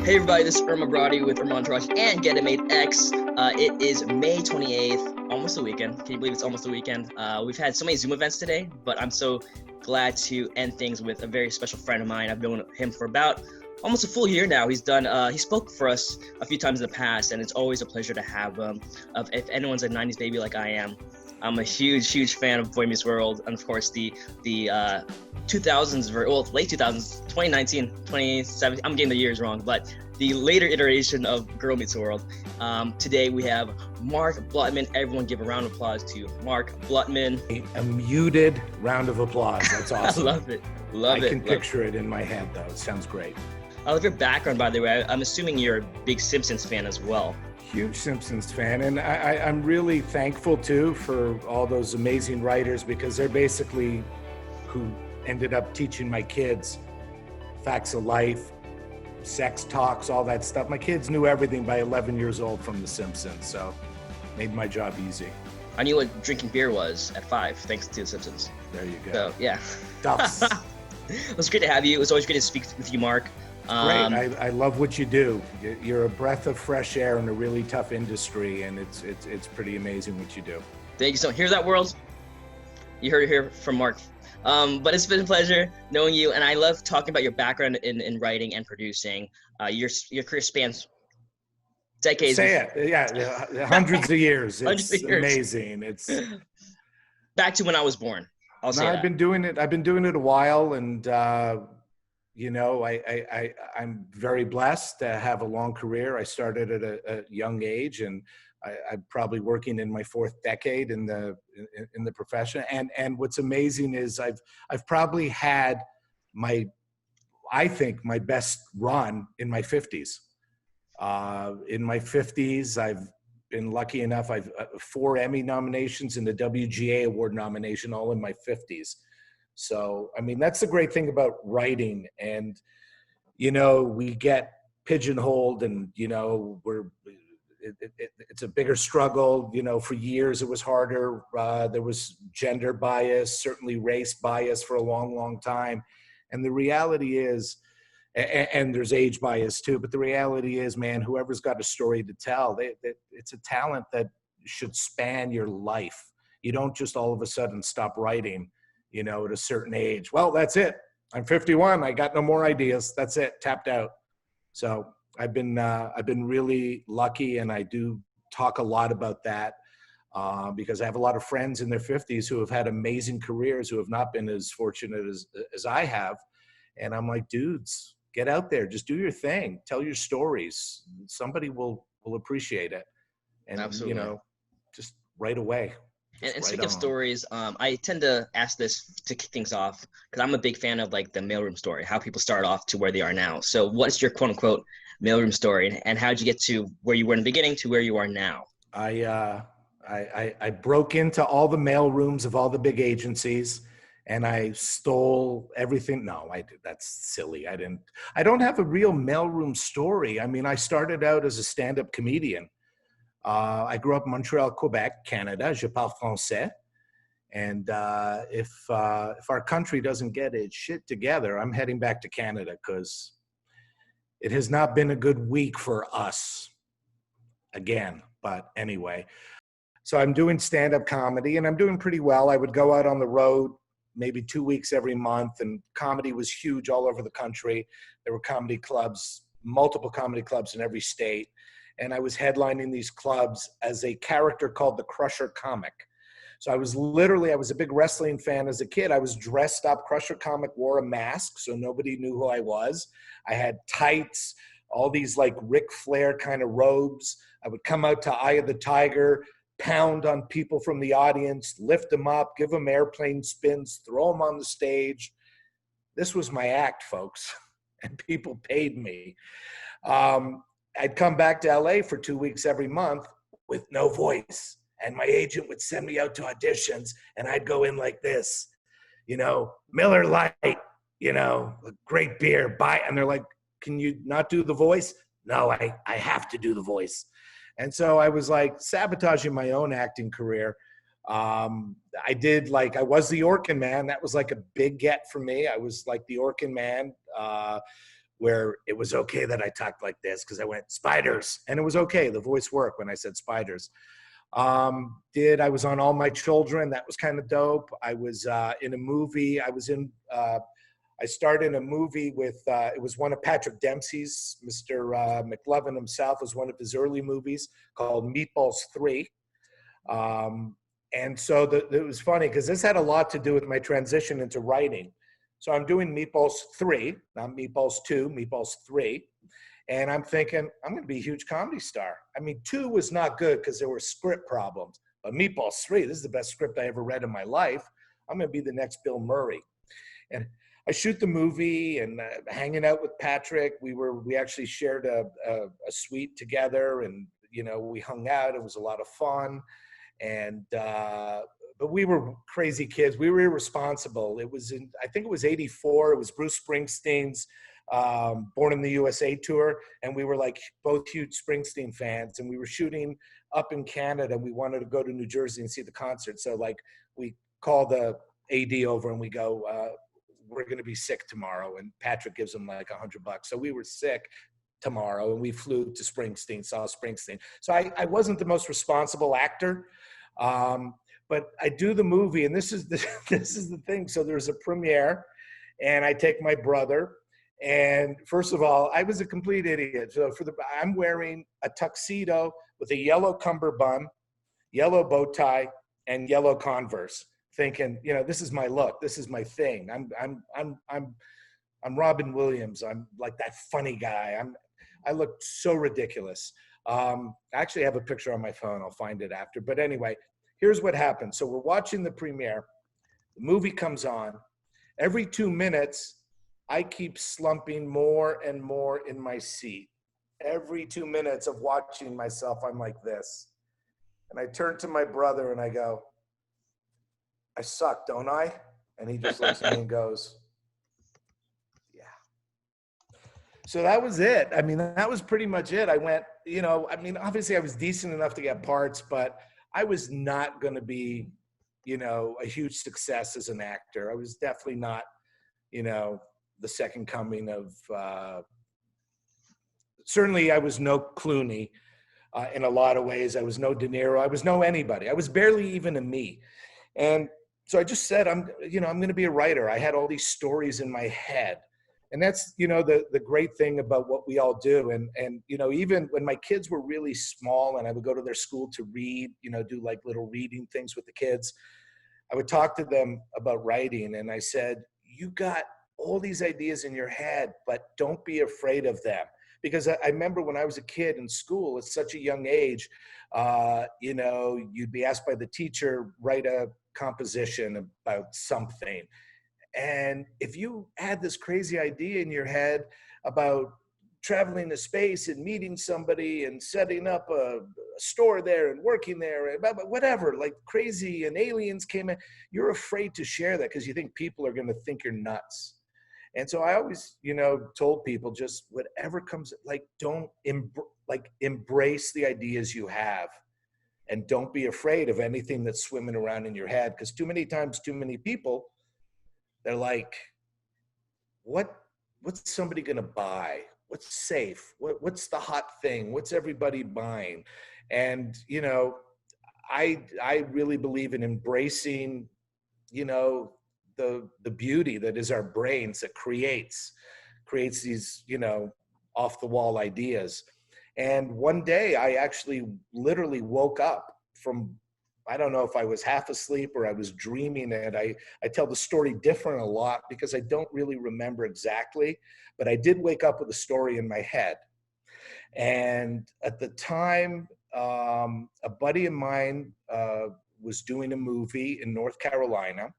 Hey everybody, this is Erman Baradi with Erman Baradi and Get It Made X. It is May 28th, almost the weekend. Can you believe it's almost the weekend? We've had so many Zoom events today, but I'm so glad to end things with a very special friend of mine. I've known him for about almost a full year now. He spoke for us a few times in the past, and it's always a pleasure to have him. If anyone's a 90s baby like I am, I'm a huge fan of Boy Meets World, and of course the 2000s, late 2000s, 2019, 2017, I'm getting the years wrong, but the later iteration of Girl Meets World. Today we have Mark Blutman. Everyone give a round of applause to Mark Blutman. A muted round of applause. That's awesome. I love it. I can picture it in my head, though. It sounds great. I love your background, by the way. I'm assuming you're a big Simpsons fan as well. Huge Simpsons fan, and I'm really thankful too for all those amazing writers, because they're basically who ended up teaching my kids facts of life, sex talks, all that stuff. My kids knew everything by 11 years old from The Simpsons, so made my job easy. I knew what drinking beer was at 5, thanks to The Simpsons. There you go. So, yeah. Duffs. It was great to have you. It was always great to speak with you, Mark. Great. I love what you do. You're a breath of fresh air in a really tough industry, and it's pretty amazing what you do. Thank you so much. Hear that, world? You heard it here from Mark. But it's been a pleasure knowing you, and I love talking about your background in writing and producing. Your career spans decades. Say it. Yeah, hundreds of years. Hundreds It's of years. amazing. It's back to when I was born. I'll say that. I've been doing it a while, and I'm very blessed to have a long career. I started at a young age, and I'm probably working in my 4th decade in the profession. And what's amazing is I've probably had I think my best run in my 50s. In my 50s, I've been lucky enough. I've 4 Emmy nominations and a WGA award nomination, all in my 50s. So, I mean, that's the great thing about writing. And, we get pigeonholed, and, it's a bigger struggle. For years it was harder. There was gender bias, certainly race bias for a long time. And the reality is, and there's age bias too, but the reality is, man, whoever's got a story to tell, it's a talent that should span your life. You don't just all of a sudden stop writing, at a certain age. Well, that's it. I'm 51. I got no more ideas. That's it. Tapped out. So I've been really lucky, and I do talk a lot about that because I have a lot of friends in their 50s who have had amazing careers, who have not been as fortunate as I have. And I'm like, dudes, get out there, just do your thing, tell your stories. Somebody will appreciate it. And, Absolutely. Just right away. And speaking of stories, I tend to ask this to kick things off because I'm a big fan of like the mailroom story, how people start off to where they are now. So what is your quote unquote mailroom story, and how did you get to where you were in the beginning to where you are now? I broke into all the mailrooms of all the big agencies, and I stole everything. No, that's silly. I don't have a real mailroom story. I mean, I started out as a stand-up comedian. I grew up in Montreal, Quebec, Canada. Je parle français. And if our country doesn't get its shit together, I'm heading back to Canada, because it has not been a good week for us again. But anyway, so I'm doing stand-up comedy, and I'm doing pretty well. I would go out on the road maybe 2 weeks every month, and comedy was huge all over the country. There were comedy clubs, multiple comedy clubs in every state. And I was headlining these clubs as a character called the Crusher Comic. So I was a big wrestling fan as a kid. I was dressed up. Crusher Comic wore a mask, so nobody knew who I was. I had tights, all these like Ric Flair kind of robes. I would come out to Eye of the Tiger, pound on people from the audience, lift them up, give them airplane spins, throw them on the stage. This was my act, folks, and people paid me. I'd come back to LA for 2 weeks every month with no voice. And my agent would send me out to auditions, and I'd go in like this, Miller Lite, great beer, buy. And they're like, can you not do the voice? No, I have to do the voice. And so I was like sabotaging my own acting career. I was the Orkin Man. That was like a big get for me. I was like the Orkin Man. where it was okay that I talked like this because I went spiders, and it was okay. The voice worked when I said spiders. I was on All My Children. That was kind of dope. I was in a movie. I starred in a movie with, it was one of Patrick Dempsey's, Mr. McLovin himself, was one of his early movies called Meatballs 3. And so it was funny because this had a lot to do with my transition into writing. So I'm doing Meatballs 3, not Meatballs 2, Meatballs 3. And I'm thinking, I'm going to be a huge comedy star. I mean, 2 was not good because there were script problems. But Meatballs 3, this is the best script I ever read in my life. I'm going to be the next Bill Murray. And I shoot the movie and hanging out with Patrick. We actually shared a suite together, and we hung out. It was a lot of fun, and but we were crazy kids. We were irresponsible. I think it was '84. It was Bruce Springsteen's Born in the USA tour, and we were like both huge Springsteen fans. And we were shooting up in Canada, and we wanted to go to New Jersey and see the concert. So like we called the AD over and we go, we're going to be sick tomorrow. And Patrick gives him like $100. So we were sick tomorrow, and we flew to Springsteen, saw Springsteen. So I wasn't the most responsible actor, but I do the movie, and this is the thing. So there's a premiere, and I take my brother. And first of all, I was a complete idiot. So I'm wearing a tuxedo with a yellow cummerbund, yellow bow tie, and yellow Converse, thinking, this is my look. This is my thing. I'm Robin Williams. I'm like that funny guy. I look so ridiculous. I actually have a picture on my phone. I'll find it after. But anyway, here's what happened. So we're watching the premiere. The movie comes on. Every 2 minutes, I keep slumping more and more in my seat. Every 2 minutes of watching myself, I'm like this. And I turn to my brother and I go, I suck, don't I? And he just looks at me and goes, yeah. So that was it. I mean, that was pretty much it. I went, obviously I was decent enough to get parts, but I was not going to be, a huge success as an actor. I was definitely not, the second coming of, certainly I was no Clooney in a lot of ways. I was no De Niro. I was no anybody. I was barely even a me. And so I just said, I'm going to be a writer. I had all these stories in my head. And that's, the great thing about what we all do. And even when my kids were really small and I would go to their school to read, do like little reading things with the kids, I would talk to them about writing. And I said, you got all these ideas in your head, but don't be afraid of them. Because I remember when I was a kid in school at such a young age, you'd be asked by the teacher, write a composition about something. And if you had this crazy idea in your head about traveling to space and meeting somebody and setting up a store there and working there and whatever, like crazy, and aliens came in, you're afraid to share that because you think people are going to think you're nuts. And so I always, told people just whatever comes, like don't embrace the ideas you have, and don't be afraid of anything that's swimming around in your head. Because too many times, too many people, they're like, what's somebody going to buy? What's safe? What's the hot thing? What's everybody buying? And, I really believe in embracing, the beauty that is our brains that creates these, off the wall ideas. And one day I actually literally woke up from, I don't know if I was half asleep or I was dreaming it. I tell the story different a lot because I don't really remember exactly, but I did wake up with a story in my head. And at the time, a buddy of mine was doing a movie in North Carolina,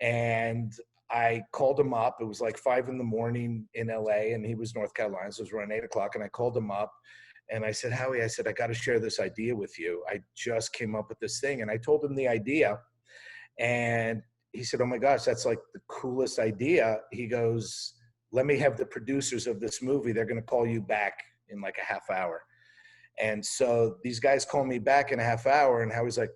and I called him up. It was like 5 a.m. in LA, and he was North Carolina, so it was around 8 o'clock. And I called him up and I said, Howie, I said, I got to share this idea with you. I just came up with this thing. And I told him the idea, and he said, oh my gosh, that's like the coolest idea. He goes, let me have the producers of this movie. They're going to call you back in like a half hour. And so these guys call me back in a half hour, and Howie's like,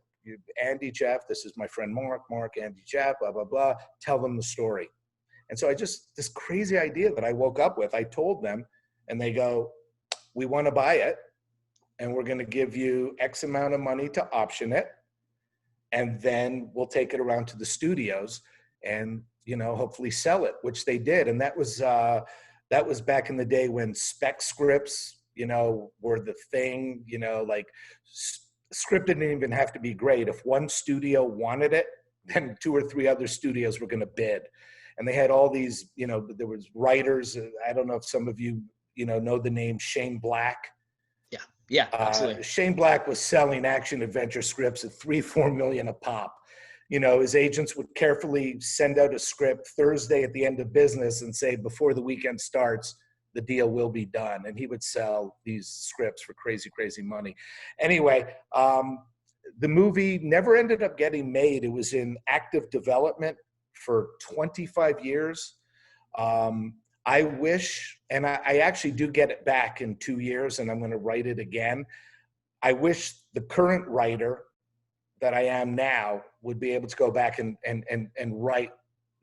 Andy, Jeff, this is my friend Mark, Andy, Jeff, blah, blah, blah. Tell them the story. And so this crazy idea that I woke up with, I told them, and they go, we want to buy it, and we're going to give you X amount of money to option it, and then we'll take it around to the studios and, hopefully sell it, which they did. And that was back in the day when spec scripts, were the thing, script didn't even have to be great. If one studio wanted it, then 2 or 3 other studios were going to bid. And they had all these, there was writers. I don't know if some of you, know the name Shane Black. Yeah, absolutely. Shane Black was selling action adventure scripts at $3-4 million a pop. His agents would carefully send out a script Thursday at the end of business and say, before the weekend starts, the deal will be done. And he would sell these scripts for crazy, crazy money. Anyway, the movie never ended up getting made. It was in active development for 25 years. I wish, and I actually do get it back in 2 years, and I'm going to write it again. I wish the current writer that I am now would be able to go back and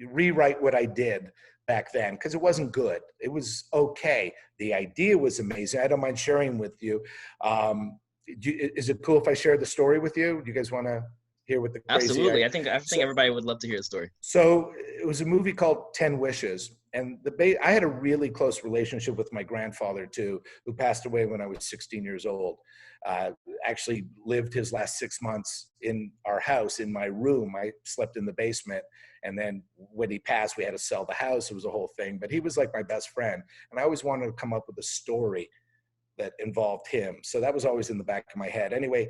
rewrite what I did back then, because it wasn't good. It was okay. The idea was amazing. I don't mind sharing with you. Is it cool if I share the story with you? Do you guys want to hear what the crazy? Absolutely. I think everybody would love to hear the story. So it was a movie called 10 Wishes. And I had a really close relationship with my grandfather too, who passed away when I was 16 years old. Actually lived his last 6 months in our house, in my room. I slept in the basement. And then when he passed, we had to sell the house. It was a whole thing, but he was like my best friend. And I always wanted to come up with a story that involved him. So that was always in the back of my head. Anyway,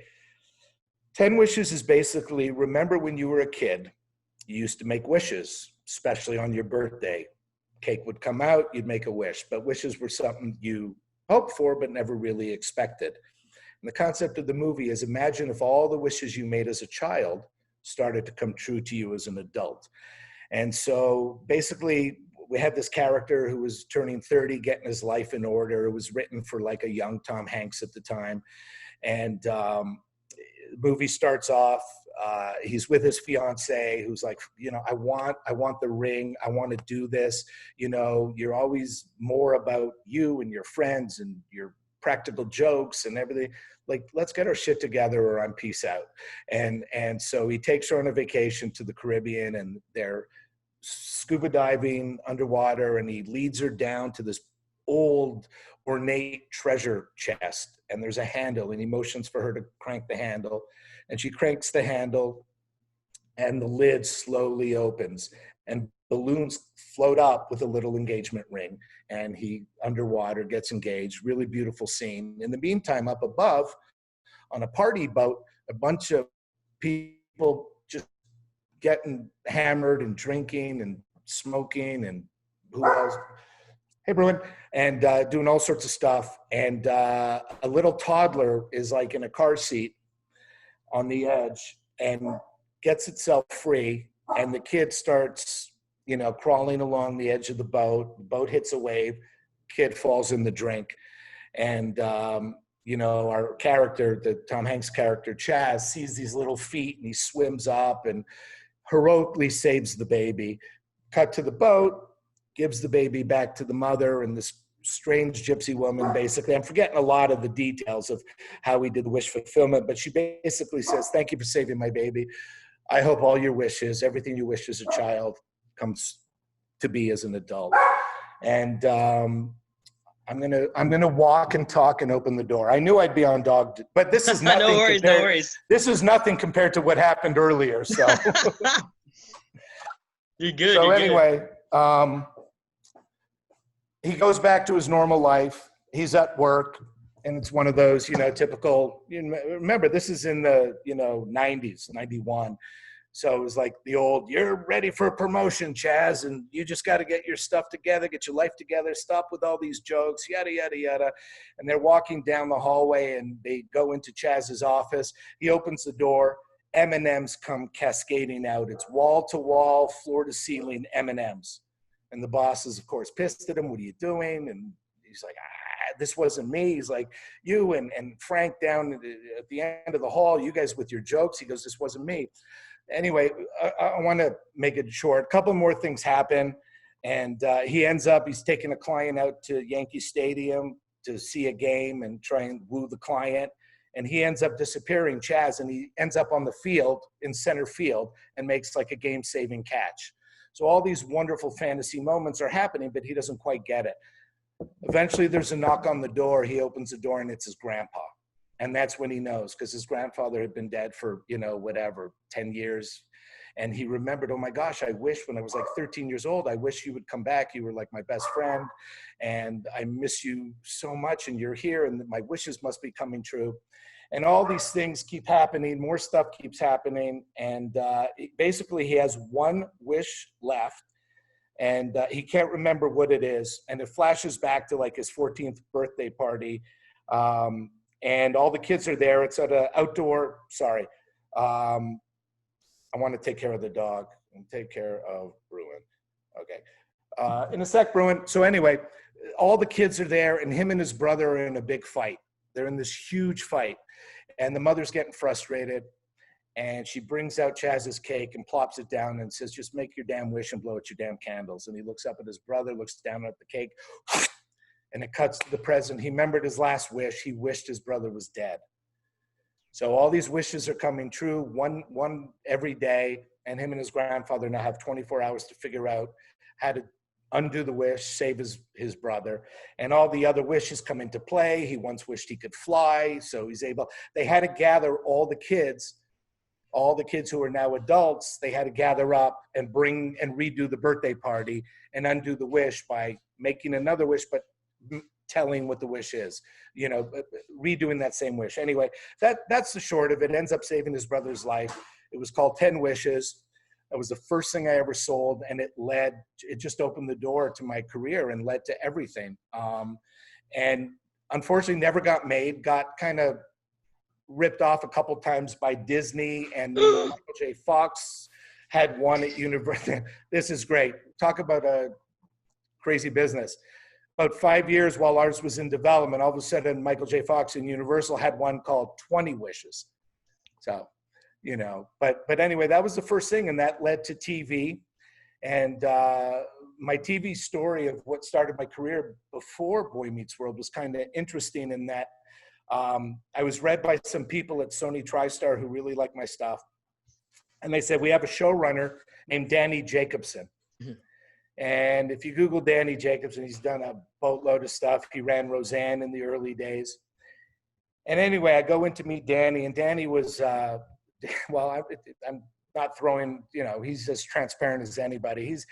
10 Wishes is basically, remember when you were a kid, you used to make wishes, especially on your birthday. Cake would come out, you'd make a wish, but wishes were something you hoped for but never really expected. And the concept of the movie is, imagine if all the wishes you made as a child started to come true to you as an adult. And so basically we had this character who was turning 30, getting his life in order. It was written for like a young Tom Hanks at the time. And the movie starts off, he's with his fiance, who's like, I want the ring. I want to do this. You're always more about you and your friends and your practical jokes and everything. Like, let's get our shit together or I'm peace out. And so he takes her on a vacation to the Caribbean, and they're scuba diving underwater, and he leads her down to this old ornate treasure chest, and there's a handle, and he motions for her to crank the handle, and she cranks the handle, and the lid slowly opens, and balloons float up with a little engagement ring, and he underwater gets engaged. Really beautiful scene. In the meantime, up above on a party boat, a bunch of people just getting hammered and drinking and smoking, and who else? Hey, Bruin, and doing all sorts of stuff. And a little toddler is like in a car seat on the edge and gets itself free. And the kid starts, crawling along the edge of the boat. The boat hits a wave. Kid falls in the drink. And, our character, the Tom Hanks character, Chaz, sees these little feet, and he swims up and heroically saves the baby. Cut to the boat, gives the baby back to the mother, and this strange gypsy woman, basically, I'm forgetting a lot of the details of how we did the wish fulfillment, but she basically says, thank you for saving my baby. I hope all your wishes, everything you wish as a child, comes to be as an adult. And I'm gonna walk and talk and open the door. I knew I'd be on dog, but this is nothing. No worries. This is nothing compared to what happened earlier. So you're good. So you're anyway, good. He goes back to his normal life. He's at work, and it's one of those, typical. Remember, this is in the 90s, 91. So it was like the old, you're ready for a promotion, Chaz, and you just got to get your stuff together, get your life together, stop with all these jokes, yada, yada, yada. And they're walking down the hallway, and they go into Chaz's office. He opens the door. M&Ms come cascading out. It's wall-to-wall, floor-to-ceiling M&Ms. And the boss is, of course, pissed at him. What are you doing? And he's like, this wasn't me. He's like, you and Frank down at the end of the hall, you guys with your jokes. He goes, this wasn't me. Anyway, I want to make it short. A couple more things happen, And he's taking a client out to Yankee Stadium to see a game and try and woo the client. And he ends up disappearing, Chaz, and he ends up on the field in center field and makes like a game-saving catch. So all these wonderful fantasy moments are happening, but he doesn't quite get it. Eventually there's a knock on the door. He opens the door and it's his grandpa. And that's when he knows, because his grandfather had been dead for, 10 years. And he remembered, oh my gosh, I wish when I was like 13 years old, I wish you would come back. You were like my best friend and I miss you so much and you're here and my wishes must be coming true. And all these things keep happening. More stuff keeps happening. And basically he has one wish left and he can't remember what it is. And it flashes back to like his 14th birthday party. And all the kids are there. It's at an outdoor, I want to take care of the dog and take care of Bruin. Okay. In a sec, Bruin. So anyway, all the kids are there and him and his brother are in a big fight. They're in this huge fight and the mother's getting frustrated and she brings out Chaz's cake and plops it down and says, just make your damn wish and blow out your damn candles. And he looks up at his brother, looks down at the cake and it cuts to the present. He remembered his last wish. He wished his brother was dead. So all these wishes are coming true, one every day, and him and his grandfather now have 24 hours to figure out how to undo the wish, save his brother, and all the other wishes come into play. He once wished he could fly, so they had to gather all the kids who are now adults, they had to gather up and bring and redo the birthday party and undo the wish by making another wish, but telling what the wish is, redoing that same wish. Anyway, that's the short of it. Ends up saving his brother's life. It was called 10 Wishes. It was the first thing I ever sold, and it just opened the door to my career and led to everything. And unfortunately never got made, got kind of ripped off a couple times by Disney, and Michael J. Fox had one at Universal. This is great. Talk about a crazy business. About 5 years while ours was in development, all of a sudden Michael J. Fox and Universal had one called 20 Wishes. So, but anyway, that was the first thing, and that led to TV. And my TV story of what started my career before Boy Meets World was kind of interesting in that I was read by some people at Sony TriStar who really like my stuff. And they said, we have a showrunner named Danny Jacobson. And if you Google Danny Jacobson, he's done a boatload of stuff. He ran Roseanne in the early days. And anyway, I go in to meet Danny, and Danny was, I'm not throwing, he's as transparent as anybody. He's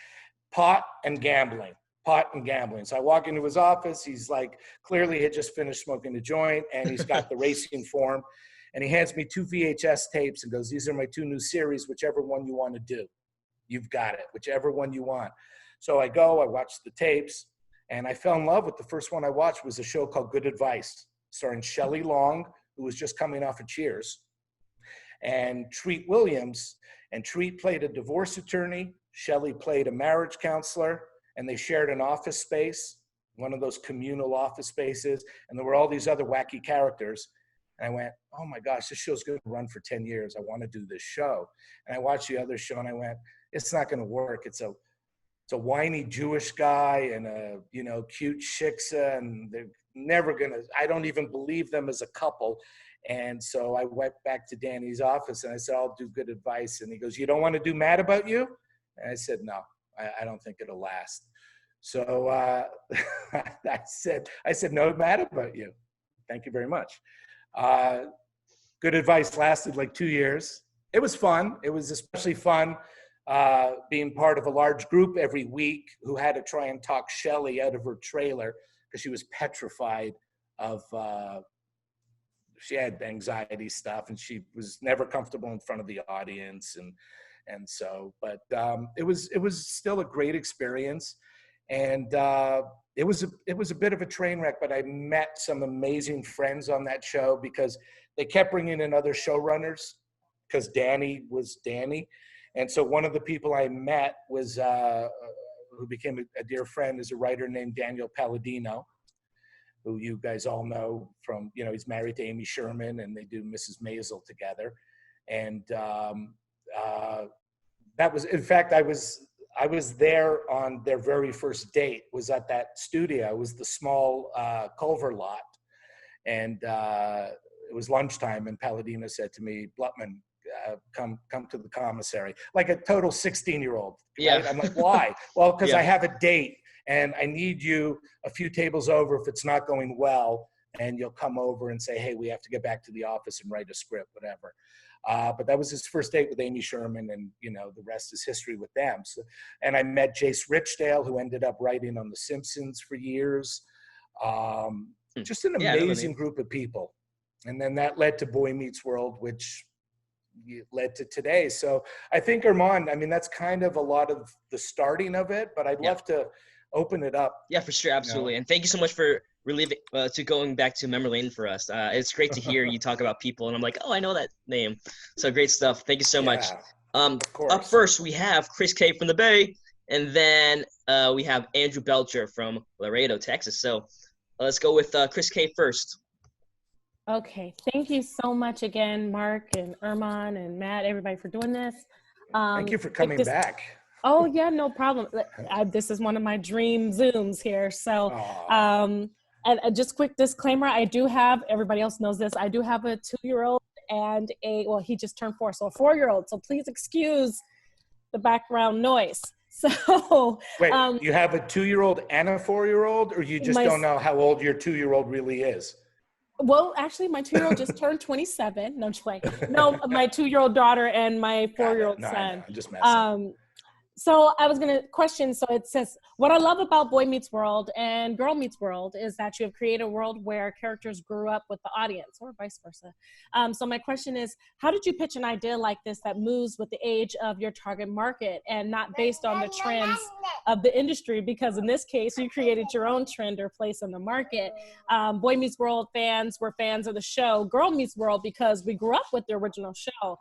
pot and gambling. So I walk into his office. He's like, clearly had just finished smoking a joint, and he's got the racing form. And he hands me 2 VHS tapes and goes, these are my 2 new series, whichever one you want to do. You've got it, whichever one you want. So I watch the tapes, and I fell in love with the first one I watched was a show called Good Advice, starring Shelley Long, who was just coming off of Cheers, and Treat Williams. And Treat played a divorce attorney. Shelley played a marriage counselor, and they shared an office space, one of those communal office spaces, and there were all these other wacky characters. And I went, oh my gosh, this show's going to run for 10 years. I want to do this show. And I watched the other show, and I went, it's not going to work. It's a whiny Jewish guy and a, cute shiksa, and they're never gonna, I don't even believe them as a couple. And so I went back to Danny's office and I said, I'll do Good Advice. And he goes, you don't want to do Mad About You? And I said, no, I don't think it'll last. So I said, no, Mad About You. Thank you very much. Good Advice lasted like 2 years. It was fun. It was especially fun being part of a large group every week who had to try and talk Shelley out of her trailer because she was petrified of, she had anxiety stuff and she was never comfortable in front of the audience. And so, but it was still a great experience. And it was a bit of a train wreck, but I met some amazing friends on that show because they kept bringing in other showrunners because Danny was Danny. And so one of the people I met was, who became a dear friend, is a writer named Daniel Palladino, who you guys all know from, he's married to Amy Sherman and they do Mrs. Maisel together. And that was, in fact, I was there on their very first date, was at that studio. It was the small Culver lot. And it was lunchtime, and Palladino said to me, Blutman, come to the commissary. Like a total 16-year-old, right? Yeah. I'm like, why? Well, because Yeah. I have a date, and I need you a few tables over if it's not going well, and you'll come over and say, hey, we have to get back to the office and write a script, whatever. But that was his first date with Amy Sherman, and the rest is history with them. So, and I met Jace Richdale, who ended up writing on The Simpsons for years. Just an Yeah, I know the amazing name. group of people. And then that led to Boy Meets World, which led to today. So I think, Erman, I mean, that's kind of a lot of the starting of it, but I'd Yeah. love to open it up. Yeah, for sure, absolutely. And thank you so much for reliving to going back to memory lane for us. It's great to hear you talk about people, and I'm like, oh, I know that name. So great stuff. Thank you so much. Yeah, of course. Up first, we have Chris K from the Bay, and then we have Andrew Belcher from Laredo, Texas. So let's go with Chris K first. Okay, thank you so much again, Mark and Erman and Matt, everybody for doing this. Thank you for coming back. Oh yeah, no problem. This is one of my dream Zooms here. So, and just quick disclaimer, I do have, everybody else knows this, I do have a 2-year-old and he just turned 4, so a 4-year-old. So please excuse the background noise. So wait, you have a 2-year-old and a 4-year-old, or you just don't know how old your 2-year-old really is? Well, actually, my 2-year-old just turned 27. No, I'm just playing. No, my 2-year-old daughter and my 4-year-old son. I'm just messing. So I was going to question, so it says, what I love about Boy Meets World and Girl Meets World is that you have created a world where characters grew up with the audience, or vice versa. So my question is, how did you pitch an idea like this that moves with the age of your target market and not based on the trends of the industry? Because in this case, you created your own trend or place in the market. Boy Meets World fans were fans of the show. Girl Meets World, because we grew up with the original show,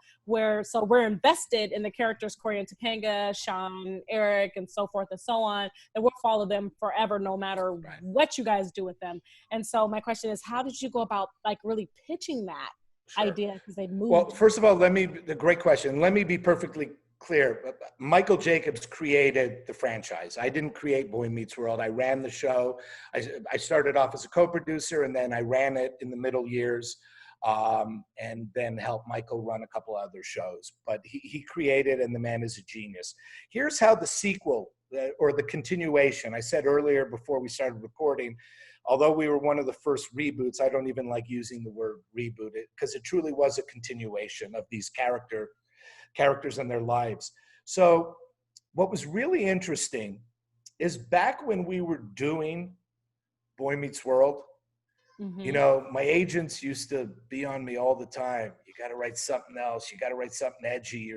so we're invested in the characters, Corey and Topanga, Sean, Eric, and so forth and so on, and we'll follow them forever no matter what you guys do with them. And so my question is, how did you go about like really pitching that idea, because they moved? Well, first of all, the great question. Let me be perfectly clear. Michael Jacobs created the franchise. I didn't create Boy Meets World. I ran the show. I started off as a co-producer, and then I ran it in the middle years. And then helped Michael run a couple other shows. But he created, and the man is a genius. Here's how the sequel, or the continuation, I said earlier before we started recording, although we were one of the first reboots, I don't even like using the word reboot, because it truly was a continuation of these characters and their lives. So what was really interesting is back when we were doing Boy Meets World, my agents used to be on me all the time. You got to write something else. You got to write something edgy.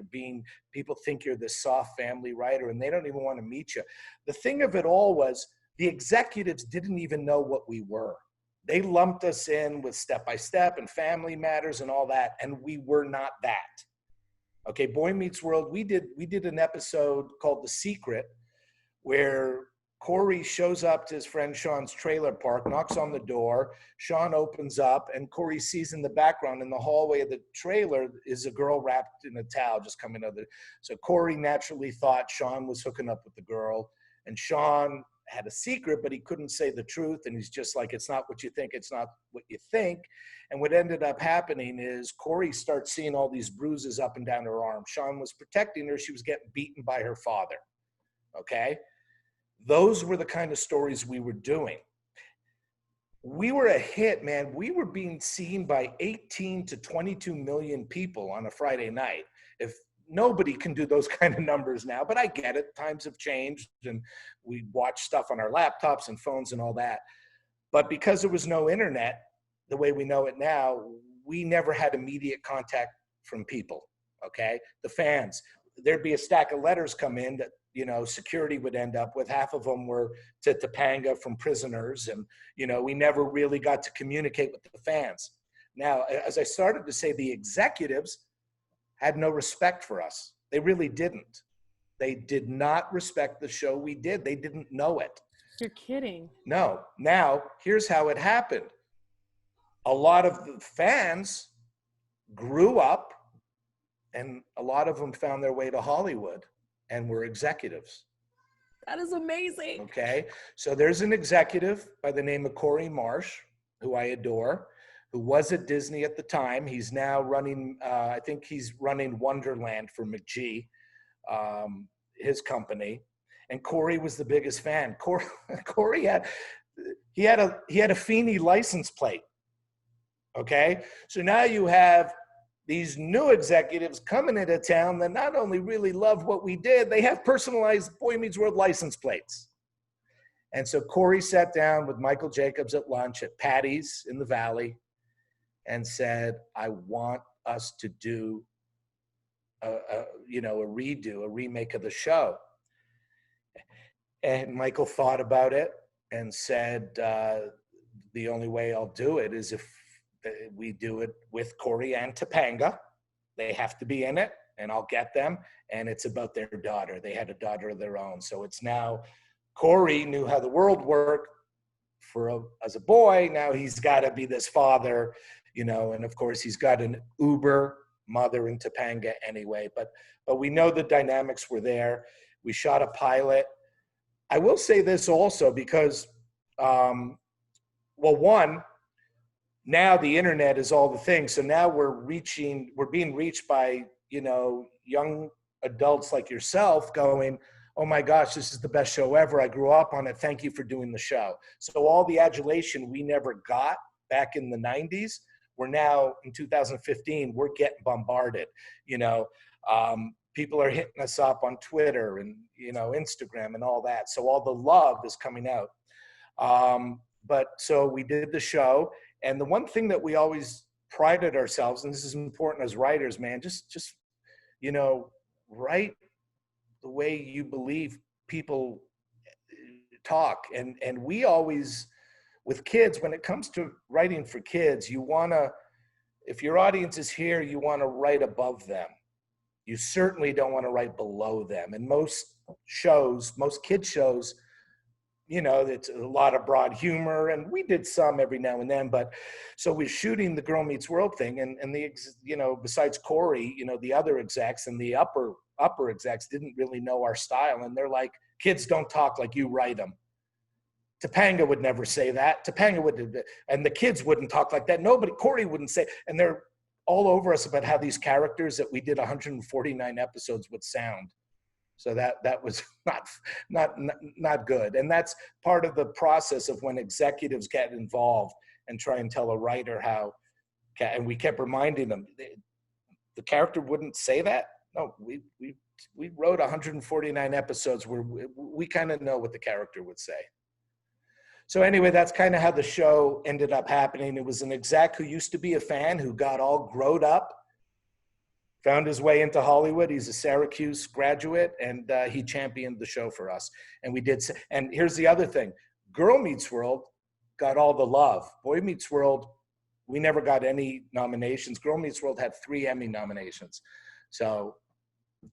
People think you're this soft family writer, and they don't even want to meet you. The thing of it all was the executives didn't even know what we were. They lumped us in with Step by Step and Family Matters and all that, and we were not that. Okay, Boy Meets World, we did an episode called The Secret, where Corey shows up to his friend Sean's trailer park, knocks on the door. Sean opens up, and Corey sees in the background, in the hallway of the trailer, is a girl wrapped in a towel just coming out of it. So Corey naturally thought Sean was hooking up with the girl, and Sean had a secret, but he couldn't say the truth. And he's just like, it's not what you think, it's not what you think. And what ended up happening is Corey starts seeing all these bruises up and down her arm. Sean was protecting her. She was getting beaten by her father. Okay? Those were the kind of stories we were doing. We were a hit, man. We were being seen by 18 to 22 million people on a Friday night. If nobody can do those kind of numbers now, but I get it. Times have changed, and we watch stuff on our laptops and phones and all that. But because there was no internet, the way we know it now, we never had immediate contact from people, okay? The fans, there'd be a stack of letters come in that, security would end up with. Half of them were to Topanga from prisoners. And, we never really got to communicate with the fans. Now, as I started to say, the executives had no respect for us. They really didn't. They did not respect the show we did. They didn't know it. You're kidding. No. Now, here's how it happened. A lot of the fans grew up, and a lot of them found their way to Hollywood. and we're executives. That is amazing. Okay. So there's an executive by the name of Corey Marsh, who I adore, who was at Disney at the time. He's now running, I think he's running Wonderland for McGee, his company. And Corey was the biggest fan. Corey had a Feeney license plate. Okay. So now you have these new executives coming into town that not only really love what we did, they have personalized Boy Meets World license plates. And so Corey sat down with Michael Jacobs at lunch at Patty's in the Valley and said, I want us to do a remake of the show. And Michael thought about it and said, the only way I'll do it is if we do it with Corey and Topanga. They have to be in it, and I'll get them. And it's about their daughter. They had a daughter of their own. So it's now Corey knew how the world worked as a boy. Now he's got to be this father, and of course he's got an uber mother in Topanga anyway. But we know the dynamics were there. We shot a pilot. I will say this also because, now the internet is all the things. So now we're being reached by, young adults like yourself going, oh my gosh, this is the best show ever. I grew up on it. Thank you for doing the show. So all the adulation we never got back in the 90s, we're now in 2015, we're getting bombarded. People are hitting us up on Twitter and, Instagram and all that. So all the love is coming out. But so we did the show. And the one thing that we always prided ourselves, and this is important as writers, man, just write the way you believe people talk. And we always, with kids, when it comes to writing for kids, if your audience is here, you want to write above them. You certainly don't want to write below them. And most kids shows, it's a lot of broad humor, and we did some every now and then, but so we're shooting the Girl Meets World thing, and besides Corey, the other execs and the upper execs didn't really know our style, and they're like, kids don't talk like you write them. Topanga would never say that. And the kids wouldn't talk like that. Corey wouldn't say, and they're all over us about how these characters that we did 149 episodes would sound. So that was not good. And that's part of the process of when executives get involved and try and tell a writer how, and we kept reminding them, the character wouldn't say that. No, we wrote 149 episodes where we kind of know what the character would say. So anyway, that's kind of how the show ended up happening. It was an exec who used to be a fan who got all growed up, found his way into Hollywood. He's a Syracuse graduate, and he championed the show for us. And we did. And here's the other thing. Girl Meets World got all the love. Boy Meets World, we never got any nominations. Girl Meets World had 3 Emmy nominations. So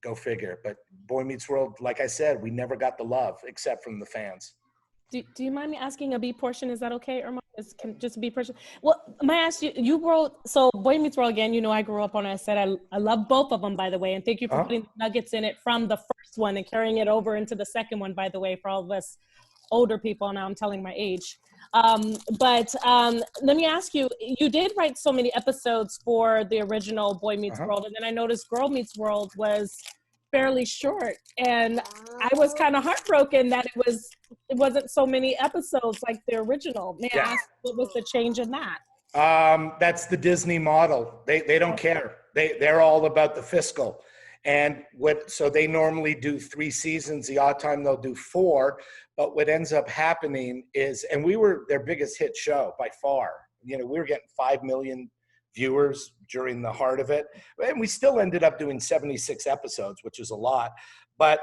go figure. But Boy Meets World, like I said, we never got the love except from the fans. Do you mind me asking a B portion? Is that okay, Erman? Can just a B portion? Well, may I ask you wrote, so Boy Meets World, again, I grew up on it. I said I love both of them, by the way, and thank you for putting nuggets in it from the first one and carrying it over into the second one, by the way, for all of us older people. Now I'm telling my age. But let me ask you, you did write so many episodes for the original Boy Meets World, and then I noticed Girl Meets World was fairly short, and I was kind of heartbroken that it wasn't so many episodes like the original. May I ask, what was the change in that? That's the Disney model. They don't care. They're all about the fiscal. And so they normally do 3 seasons. The odd time they'll do 4. But what ends up happening is, and we were their biggest hit show by far. We were getting 5 million viewers during the heart of it. And we still ended up doing 76 episodes, which is a lot. But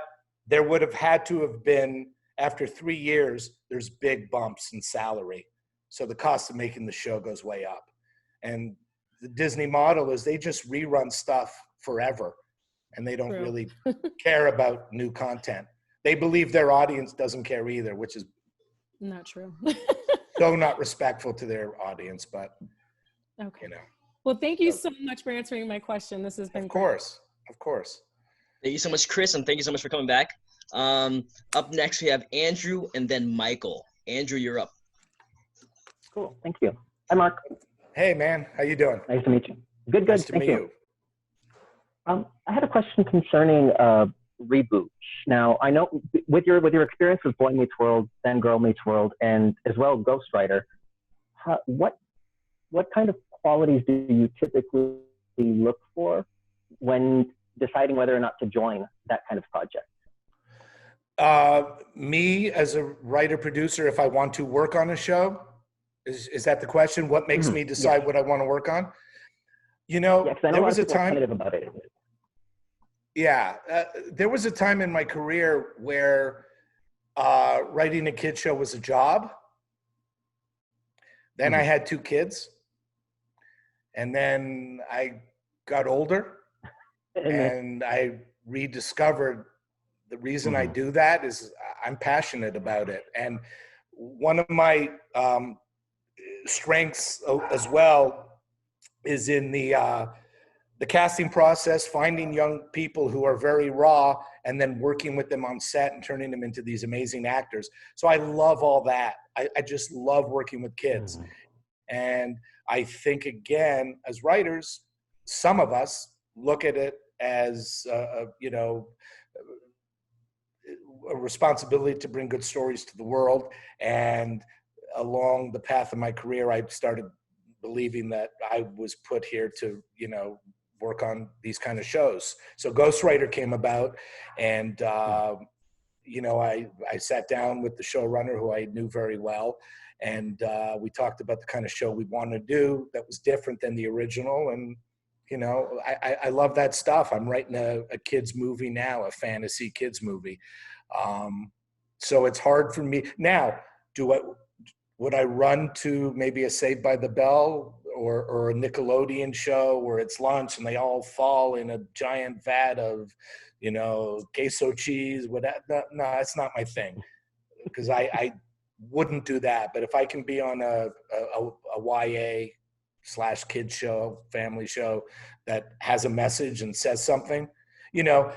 there would have had to have been, after 3 years, there's big bumps in salary. So the cost of making the show goes way up. And the Disney model is they just rerun stuff forever. And they don't really care about new content. They believe their audience doesn't care either, which is not true. so not respectful to their audience, but okay. Well, thank you so much for answering my question. This has been great. Of course. Thank you so much, Chris, and thank you so much for coming back. Up next, we have Andrew and then Michael. Andrew, you're up. Cool. Thank you. Hi, Mark. Hey, man. How you doing? Nice to meet you. Good. Nice to Thank meet you. I had a question concerning reboots. Now, I know with your experience with Boy Meets World, then Girl Meets World, and as well Ghostwriter, what kind of qualities do you typically look for when deciding whether or not to join that kind of project? Me as a writer producer, if I want to work on a show, is that the question? What makes me decide what I want to work on? You know, there was a time about it. Yeah, there was a time in my career where writing a kid show was a job. Then I had 2 kids, and then I got older, and I rediscovered the reason I do that is I'm passionate about it. And one of my strengths as well is in the casting process, finding young people who are very raw and then working with them on set and turning them into these amazing actors. So I love all that. I just love working with kids. And I think, again, as writers, some of us look at it as, a responsibility to bring good stories to the world. And along the path of my career, I started believing that I was put here to, work on these kind of shows. So Ghostwriter came about, and I sat down with the showrunner, who I knew very well, and we talked about the kind of show we wanted to do that was different than the original. And I love that stuff. I'm writing a kids movie now, a fantasy kids movie. So it's hard for me now. Would I run to maybe a Saved by the Bell or a Nickelodeon show where it's lunch and they all fall in a giant vat of, queso cheese? No, that's not my thing, because I wouldn't do that. But if I can be on a YA/kid show, family show that has a message and says something, I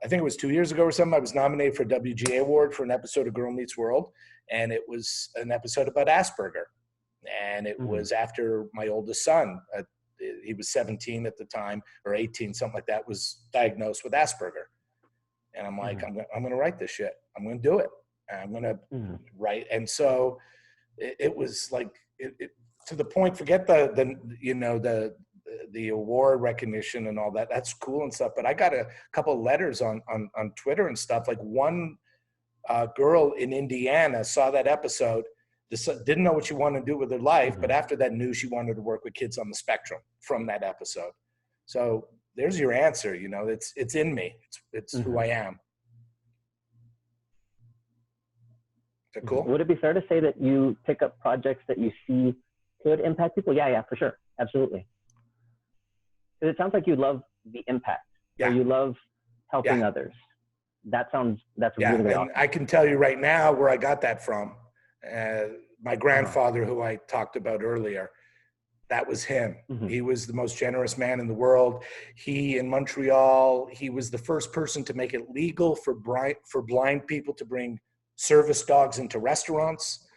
think it was 2 years ago or something, I was nominated for a WGA award for an episode of Girl Meets World. And it was an episode about Asperger. And it was after my oldest son, he was 17 at the time, or 18, something like that, was diagnosed with Asperger. And I'm like, I'm going to write this shit. I'm going to do it. And I'm going to write. And so it was like, to the point, forget the award recognition and all that. That's cool and stuff. But I got a couple of letters on Twitter and stuff. Like one girl in Indiana saw that episode, didn't know what she wanted to do with her life, but after that knew she wanted to work with kids on the spectrum from that episode. So there's your answer. It's in me. It's who I am. Is that cool? Would it be fair to say that you pick up projects that you see could impact people? Yeah, for sure. Absolutely. It sounds like you love the impact. Yeah. Or you love helping others. That's really awesome. I can tell you right now where I got that from. My grandfather, who I talked about earlier, that was him. He was the most generous man in the world. In Montreal, he was the first person to make it legal for blind people to bring service dogs into restaurants.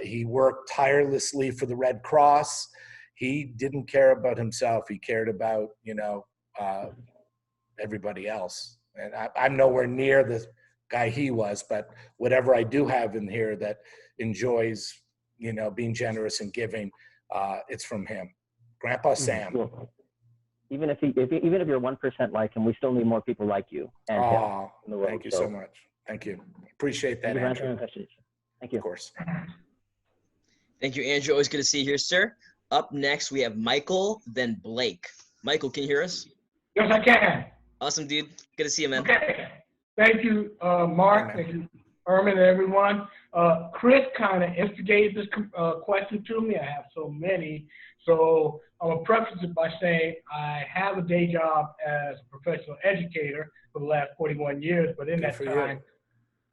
He worked tirelessly for the Red Cross. He didn't care about himself. He cared about, everybody else. And I'm nowhere near the guy he was, but whatever I do have in here that enjoys, being generous and giving, it's from him. Grandpa Sam. Cool. Even if you're 1% like him, we still need more people like you. And him in the world. Thank you so much. Thank you. Appreciate that, Andrew. Thank you. Of course. Thank you, Andrew. Always good to see you here, sir. Up next, we have Michael, then Blake. Michael, can you hear us? Yes, I can. Awesome, dude. Good to see you, man. Okay. Thank you, Mark. Thank you, Erman, and everyone. Chris kind of instigated this question to me. I have so many. So I'm going to preface it by saying I have a day job as a professional educator for the last 41 years, but in that time,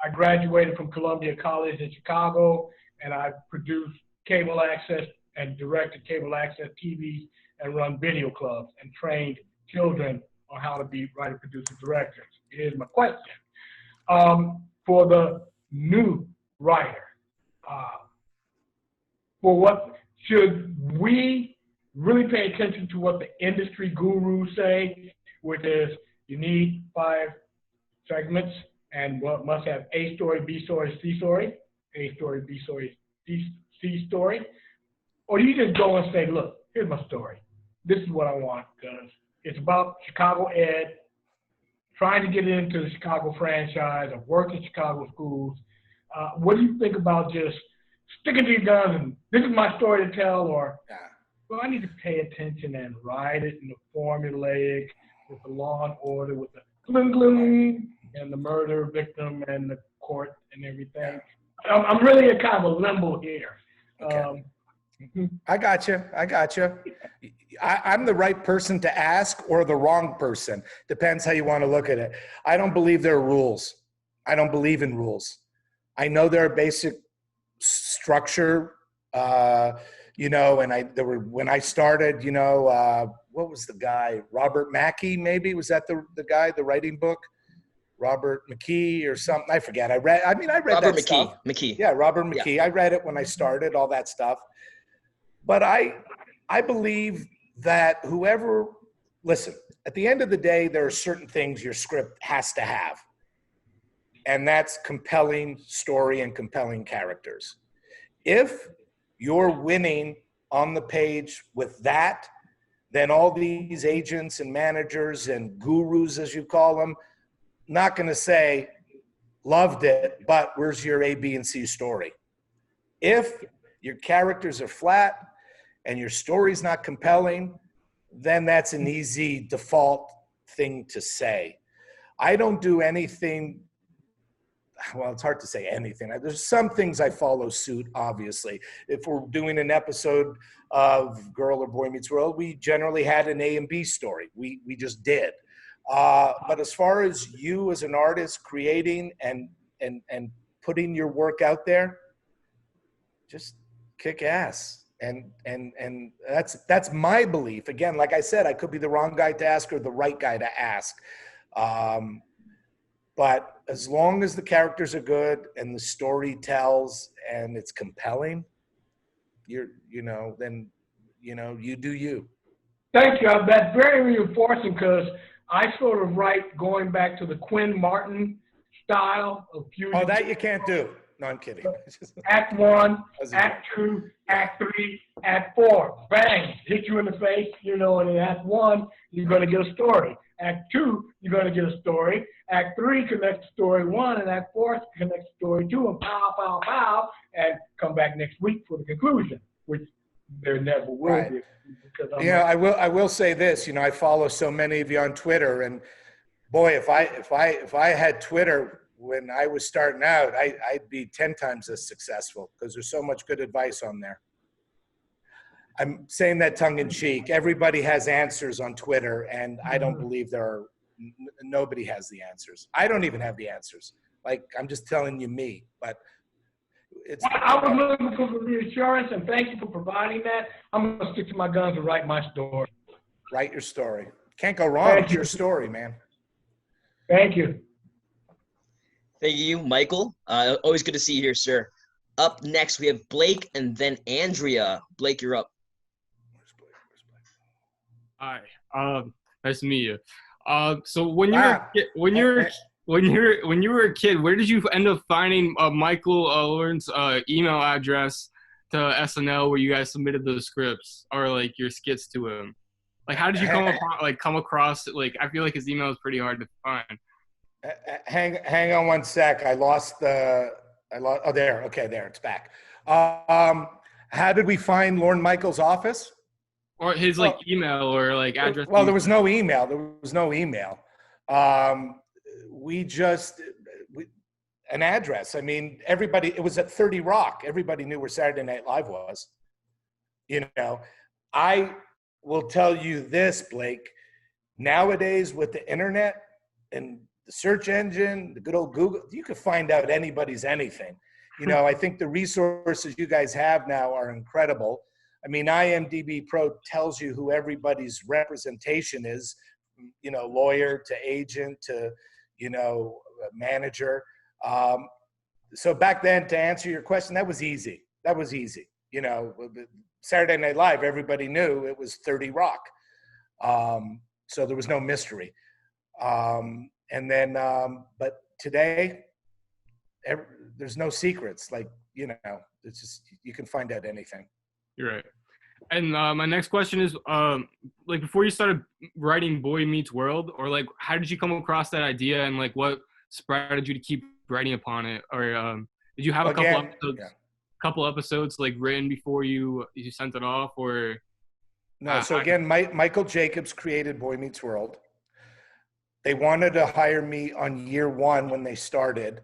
I graduated from Columbia College in Chicago, and I produced cable access and directed cable access TVs and run video clubs and trained children on how to be writer, producer, directors. Here's my question. For the new writer, for what should we really pay attention to what the industry gurus say, which is you need 5 segments and what must have A story, B story, C story, A story, B story, C story? Or do you just go and say, look, here's my story. This is what I want, because it's about Chicago Ed, trying to get into the Chicago franchise. I've worked in Chicago schools. What do you think about just sticking to your guns and this is my story to tell, or, well, I need to pay attention and write it in the formulaic, with the Law and Order, with the gling gling, and the murder victim and the court and everything. I'm really in kind of a limbo here. Okay. I got you. I'm the right person to ask or the wrong person. Depends how you want to look at it. I don't believe there are rules. I don't believe in rules. I know there are basic structure, and when I started, what was the guy? Robert Mackey, maybe? Was that the guy, the writing book? Robert McKee or something. I forget. I read Robert that McKee. stuff. McKee. Yeah, Robert McKee. Yeah. I read it when I started, all that stuff. But I believe that listen, at the end of the day, there are certain things your script has to have. And that's compelling story and compelling characters. If you're winning on the page with that, then all these agents and managers and gurus, as you call them, not going to say, loved it, but where's your A, B, and C story? If your characters are flat and your story's not compelling, then that's an easy default thing to say. I don't do anything, well, it's hard to say anything. There's some things I follow suit, obviously. If we're doing an episode of Girl or Boy Meets World, we generally had an A and B story. We just did. But as far as you as an artist creating and putting your work out there, just kick ass. And that's my belief. Again, like I said, I could be the wrong guy to ask or the right guy to ask. But as long as the characters are good and the story tells and it's compelling, you do you. Thank you. That's very reinforcing, because I sort of write going back to the Quinn Martin style of fusion. Oh, that you can't do. No, I'm kidding. Act 1, Act 2, Act 3, Act 4. Bang! Hit you in the face, and in Act 1, you're going to get a story. Act 2, you're going to get a story. Act 3 connects to story 1, and Act 4 connects to story 2, and pow, pow, pow, and come back next week for the conclusion, which there never will be. I will say this. I follow so many of you on Twitter, and boy, if I had Twitter when I was starting out, I'd be 10 times as successful, because there's so much good advice on there. I'm saying that tongue in cheek. Everybody has answers on Twitter, and I don't believe nobody has the answers. I don't even have the answers. Like, I'm just telling you me, but I was looking for reassurance, and thank you for providing that. I'm going to stick to my guns and write my story. Write your story. Can't go wrong with your story, man. Thank you. Thank you, Michael. Always good to see you here, sir. Up next, we have Blake and then Andrea. Blake, you're up. Hi. Nice to meet you. So when you were a kid, where did you end up finding Michael Lawrence's email address to SNL, where you guys submitted those scripts or like your skits to him? Like, how did you come across it? Like, I feel like his email is pretty hard to find. Hang on one sec. Oh, there. Okay, there. It's back. How did we find Lorne Michael's office? Or his email or address? Well, there was no email. An address. I mean, it was at 30 Rock. Everybody knew where Saturday Night Live was. I will tell you this, Blake. Nowadays, with the internet and the search engine, the good old Google, you can find out anybody's anything. I think the resources you guys have now are incredible. I mean, IMDb Pro tells you who everybody's representation is lawyer to agent to, manager. So back then, to answer your question, that was easy. Saturday Night Live, everybody knew it was 30 Rock. So there was no mystery. But today, there's no secrets. It's just, you can find out anything. You're right. And my next question is, before you started writing Boy Meets World, or how did you come across that idea, and what spurred you to keep writing upon it? Or did you have a couple episodes written before you sent it off, or? No. So again, Michael Jacobs created Boy Meets World. They wanted to hire me on year one when they started.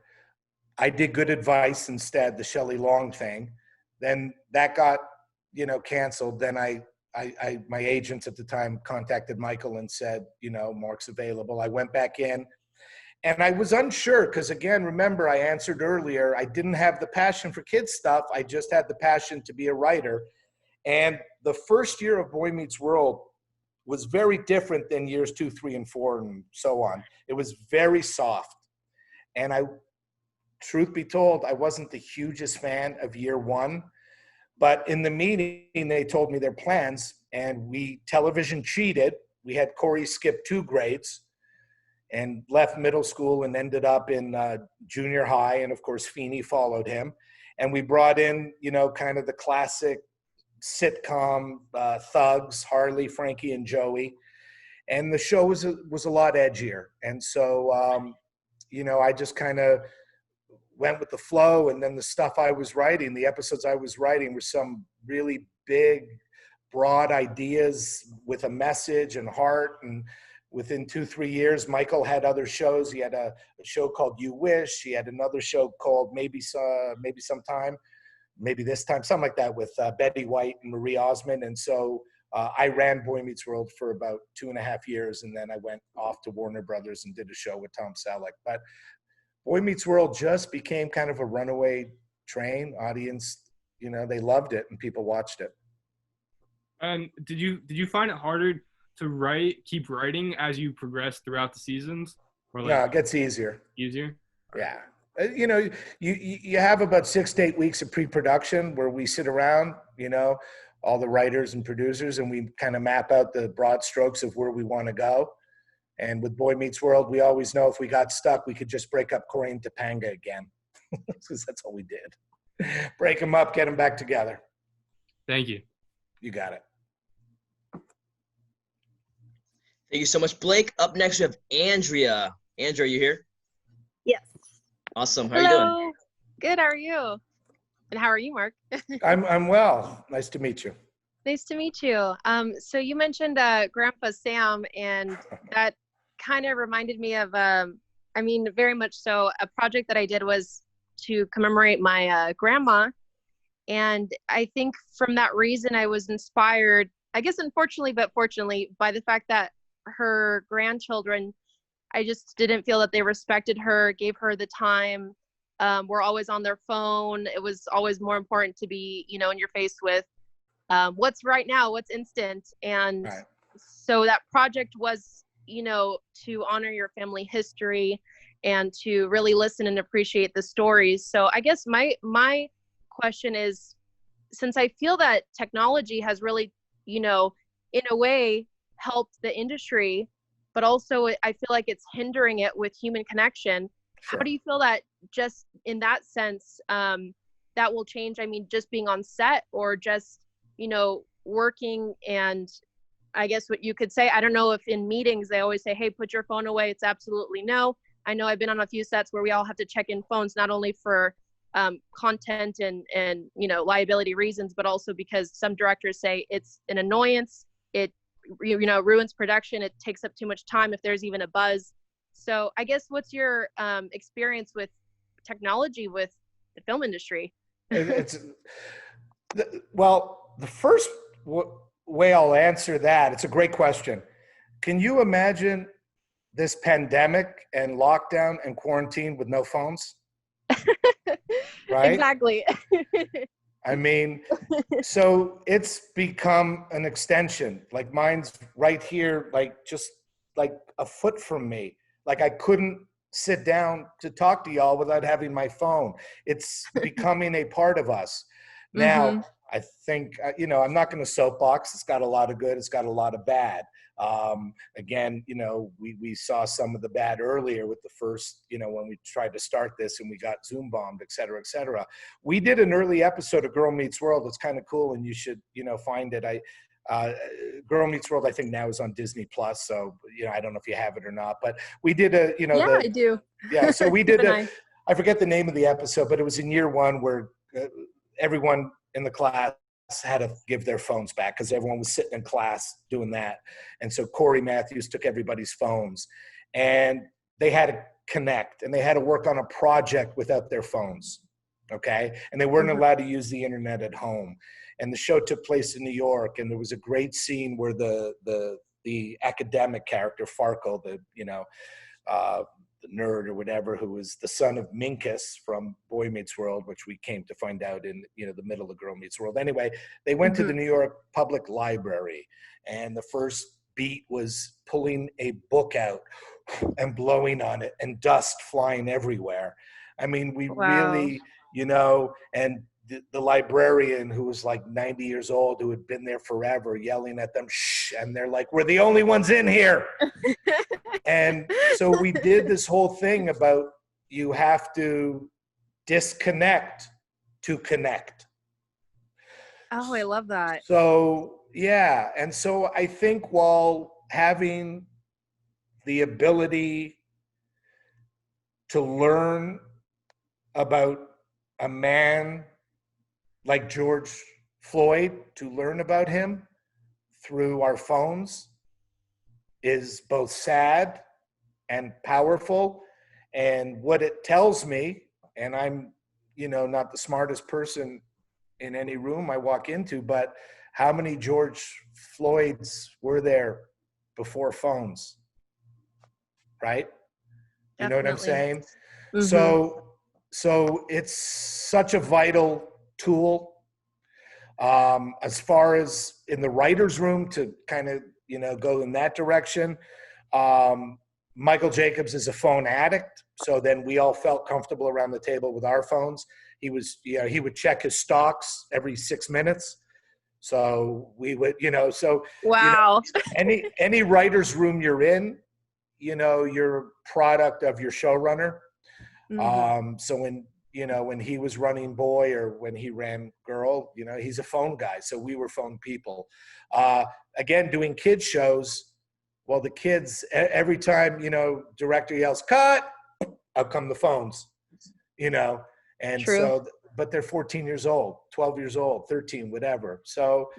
I did Good Advice instead, the Shelley Long thing. Then that got, canceled. Then my agents at the time contacted Michael and said, Mark's available. I went back in and I was unsure because, again, remember I answered earlier, I didn't have the passion for kids stuff. I just had the passion to be a writer. And the first year of Boy Meets World was very different than years 2, 3, and 4 and so on. It was very soft. And truth be told, I wasn't the hugest fan of year one, but in the meeting, they told me their plans, and we television cheated. We had Corey skip 2 grades and left middle school and ended up in junior high. And of course, Feeney followed him. And we brought in, kind of the classic sitcom thugs, Harley, Frankie, and Joey. And the show was a lot edgier. And so, I just kind of went with the flow, and then the stuff I was writing, the episodes I was writing were some really big, broad ideas with a message and heart. And within 2-3 years, Michael had other shows. He had a show called You Wish. He had another show called Maybe Sometime, Maybe This Time, something like that, with Betty White and Marie Osmond. And so I ran Boy Meets World for about 2.5 years, and then I went off to Warner Brothers and did a show with Tom Selleck. But Boy Meets World just became kind of a runaway train. Audience, they loved it and people watched it. Did you find it harder to keep writing as you progress throughout the seasons? Or No, it gets easier. Easier? Yeah. You have about 6 to 8 weeks of pre-production where we sit around, all the writers and producers, and we kind of map out the broad strokes of where we want to go. And with Boy Meets World, we always know if we got stuck, we could just break up Corey and Topanga again, because that's all we did. Break them up, get them back together. Thank you. You got it. Thank you so much, Blake. Up next, we have Andrea. Andrea, are you here? Yes. Awesome. How are you doing? Good. How are you? And how are you, Mark? I'm well. Nice to meet you. Nice to meet you. So you mentioned Grandpa Sam, and that kind of reminded me of, very much so, a project that I did was to commemorate my grandma. And I think from that reason, I was inspired, I guess unfortunately, but fortunately, by the fact that her grandchildren, I just didn't feel that they respected her, gave her the time, were always on their phone. It was always more important to be, in your face with what's right now, what's instant. And right. So that project was, to honor your family history and to really listen and appreciate the stories. So I guess my question is, since I feel that technology has really, in a way helped the industry, but also I feel like it's hindering it with human connection. Sure. How do you feel that just in that sense, that will change? Just being on set, or just, working, and I guess what you could say, I don't know if in meetings they always say, hey, put your phone away. It's absolutely no. I know I've been on a few sets where we all have to check in phones, not only for content and liability reasons, but also because some directors say it's an annoyance. It ruins production. It takes up too much time if there's even a buzz. So I guess what's your experience with technology with the film industry? Well, the first way I'll answer that, it's a great question. Can you imagine this pandemic and lockdown and quarantine with no phones? Right? Exactly. So it's become an extension. Like mine's right here, like just like a foot from me. Like I couldn't sit down to talk to y'all without having my phone. It's becoming a part of us. Now, I think, I'm not going to soapbox. It's got a lot of good. It's got a lot of bad. Again, we saw some of the bad earlier with the first, when we tried to start this and we got Zoom bombed, et cetera, et cetera. We did an early episode of Girl Meets World. It's kind of cool, and you should, find it. Girl Meets World, I think now is on Disney Plus. So, I don't know if you have it or not, but we did I do. Yeah. So we did I forget the name of the episode, but it was in year one where everyone in the class had to give their phones back because everyone was sitting in class doing that. And so Corey Matthews took everybody's phones and they had to connect and they had to work on a project without their phones. Okay. And they weren't allowed to use the internet at home. And the show took place in New York. And there was a great scene where the academic character, Farkle, the nerd or whatever, who was the son of Minkus from Boy Meets World, which we came to find out in, the middle of Girl Meets World. Anyway, they went to the New York Public Library, and the first beat was pulling a book out and blowing on it and dust flying everywhere. I mean, we really, and the librarian who was like 90 years old, who had been there forever, yelling at them, shh, and they're like, we're the only ones in here. And so we did this whole thing about you have to disconnect to connect. Oh, I love that. So, yeah. And so I think while having the ability to learn about a man like George Floyd, to learn about him through our phones is both sad and powerful. And what it tells me, and I'm, not the smartest person in any room I walk into, but how many George Floyds were there before phones? Right? You know what I'm saying? So it's such a vital tool. As far as in the writer's room to kind of, go in that direction, Michael Jacobs is a phone addict. So then we all felt comfortable around the table with our phones. He would check his stocks every 6 minutes. So we would, wow. Any writer's room you're in, you're a product of your showrunner. So when he was running Boy or when he ran Girl, he's a phone guy. So we were phone people. Again, doing kids shows, well, the kids, every time, director yells, cut, out come the phones, and True. so, but they're 14 years old, 12 years old, 13, whatever. So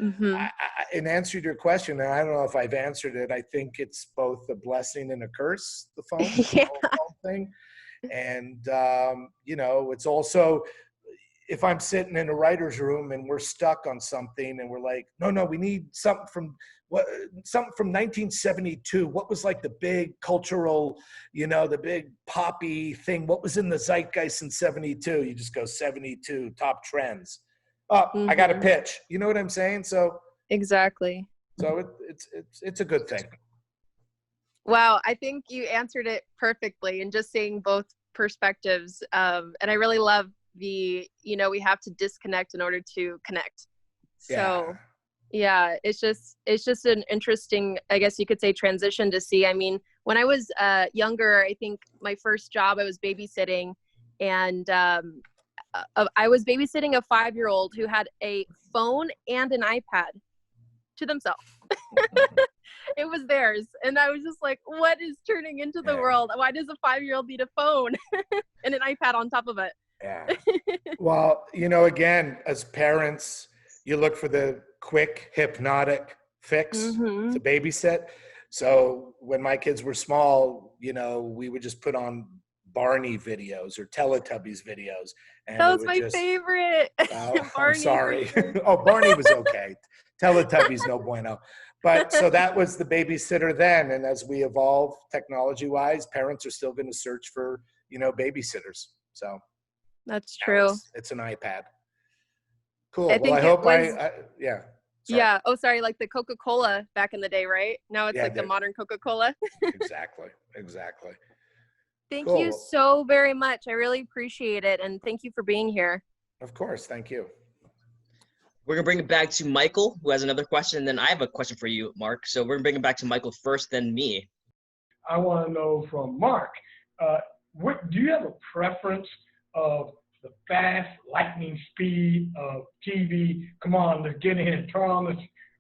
in answer to your question, and I don't know if I've answered it, I think it's both a blessing and a curse, the phone, the whole phone thing. And, it's also, if I'm sitting in a writer's room and we're stuck on something and we're like, no, we need something from 1972. What was like the big cultural, the big poppy thing? What was in the zeitgeist in 72? You just go 72 top trends. Oh, I got a pitch. You know what I'm saying? So exactly. So it's a good thing. Wow, I think you answered it perfectly, and just seeing both perspectives. And I really love we have to disconnect in order to connect. So yeah, it's just an interesting, I guess you could say, transition to see. I mean, when I was younger, I think my first job, I was babysitting, and I was babysitting a 5-year-old who had a phone and an iPad to themselves. It was theirs. And I was just like, what is turning into the world? Why does a 5-year-old need a phone and an iPad on top of it? Yeah. Well, again, as parents, you look for the quick, hypnotic fix to babysit. So when my kids were small, we would just put on Barney videos or Teletubbies videos. And that was my favorite. I'm sorry. Oh, Barney was okay. Teletubbies, no bueno. But so that was the babysitter then. And as we evolve technology-wise, parents are still going to search for, babysitters. So that's true. It's an iPad. Cool. I hope Sorry. Yeah. Oh, sorry. Like the Coca-Cola back in the day, right? Now it's Yeah, like the modern Coca-Cola. Exactly. Exactly. Thank Cool. you so very much. I really appreciate it. And thank you for being here. Of course. Thank you. We're gonna bring it back to Michael, who has another question, and then I have a question for you, Mark. So we're gonna bring it back to Michael first, then me. I want to know from Mark, do you have a preference of the fast lightning speed of TV? Come on, let's get in, turn on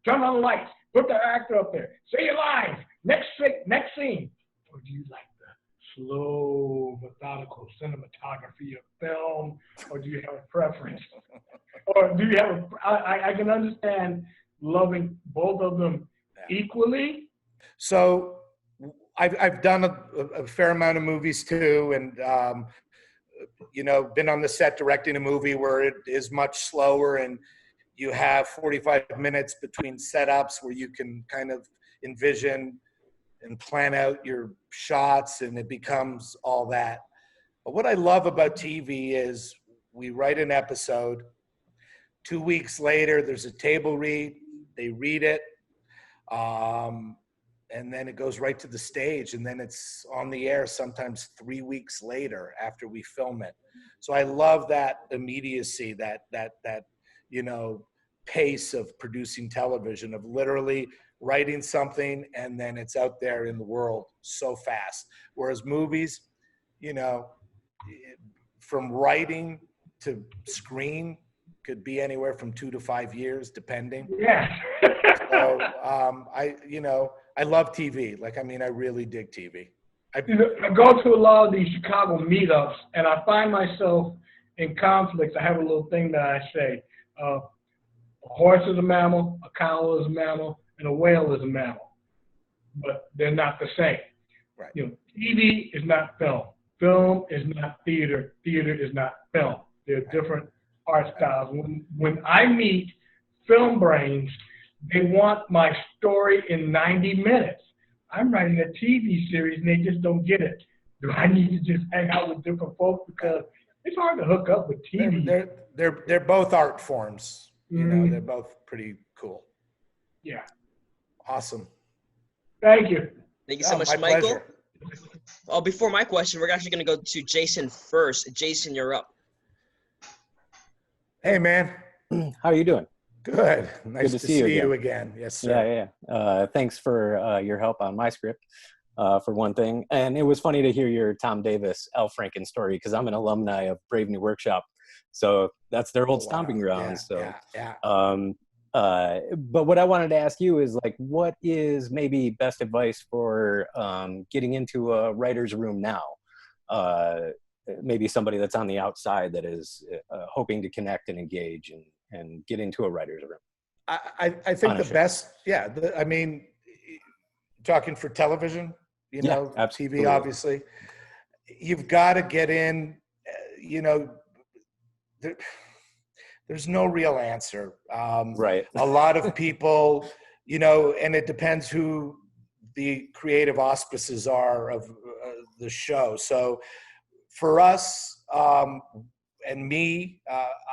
the lights, put the actor up there, say your lines, next scene. Or do you like the slow, methodical cinematography of film? Or do you have a preference? Or do you have I can understand loving both of them equally. So I've done a fair amount of movies too, and been on the set directing a movie where it is much slower, and you have 45 minutes between setups where you can kind of envision and plan out your shots, and it becomes all that. But what I love about TV is we write an episode. 2 weeks later, there's a table read. They read it. And then it goes right to the stage, and then it's on the air sometimes 3 weeks later after we film it. So I love that immediacy, that pace of producing television, of literally writing something and then it's out there in the world so fast. Whereas movies, from writing to screen could be anywhere from 2 to 5 years, depending. Yeah. So I love TV. I really dig TV. I go to a lot of these Chicago meetups, and I find myself in conflicts. I have a little thing that I say. A horse is a mammal, a cow is a mammal, and a whale is a mammal. But they're not the same. Right. TV is not film. Film is not theater. Theater is not film. They're different art styles. When I meet film brains, they want my story in 90 minutes. I'm writing a TV series and they just don't get it. Do I need to just hang out with different folks? Because it's hard to hook up with TV. They're both art forms. They're both pretty cool. Yeah. Awesome. Thank you. Thank you so much, my Michael. pleasure. Oh, before my question, we're actually going to go to Jason first. Jason, you're up. Hey, man. How are you doing? Good. Nice to to see see you you again. Yes, sir. Yeah. Thanks for your help on my script, for one thing. And it was funny to hear your Tom Davis, Al Franken story, because I'm an alumni of Brave New Workshop. So that's their old stomping grounds. Yeah. But what I wanted to ask you is, what is maybe best advice for getting into a writer's room now? Maybe somebody that's on the outside that is hoping to connect and engage and get into a writer's room. I think the best, talking for television, absolutely. TV, obviously, you've got to get in, there's no real answer. Right. A lot of people, and it depends who the creative auspices are of the show. So for us, and me,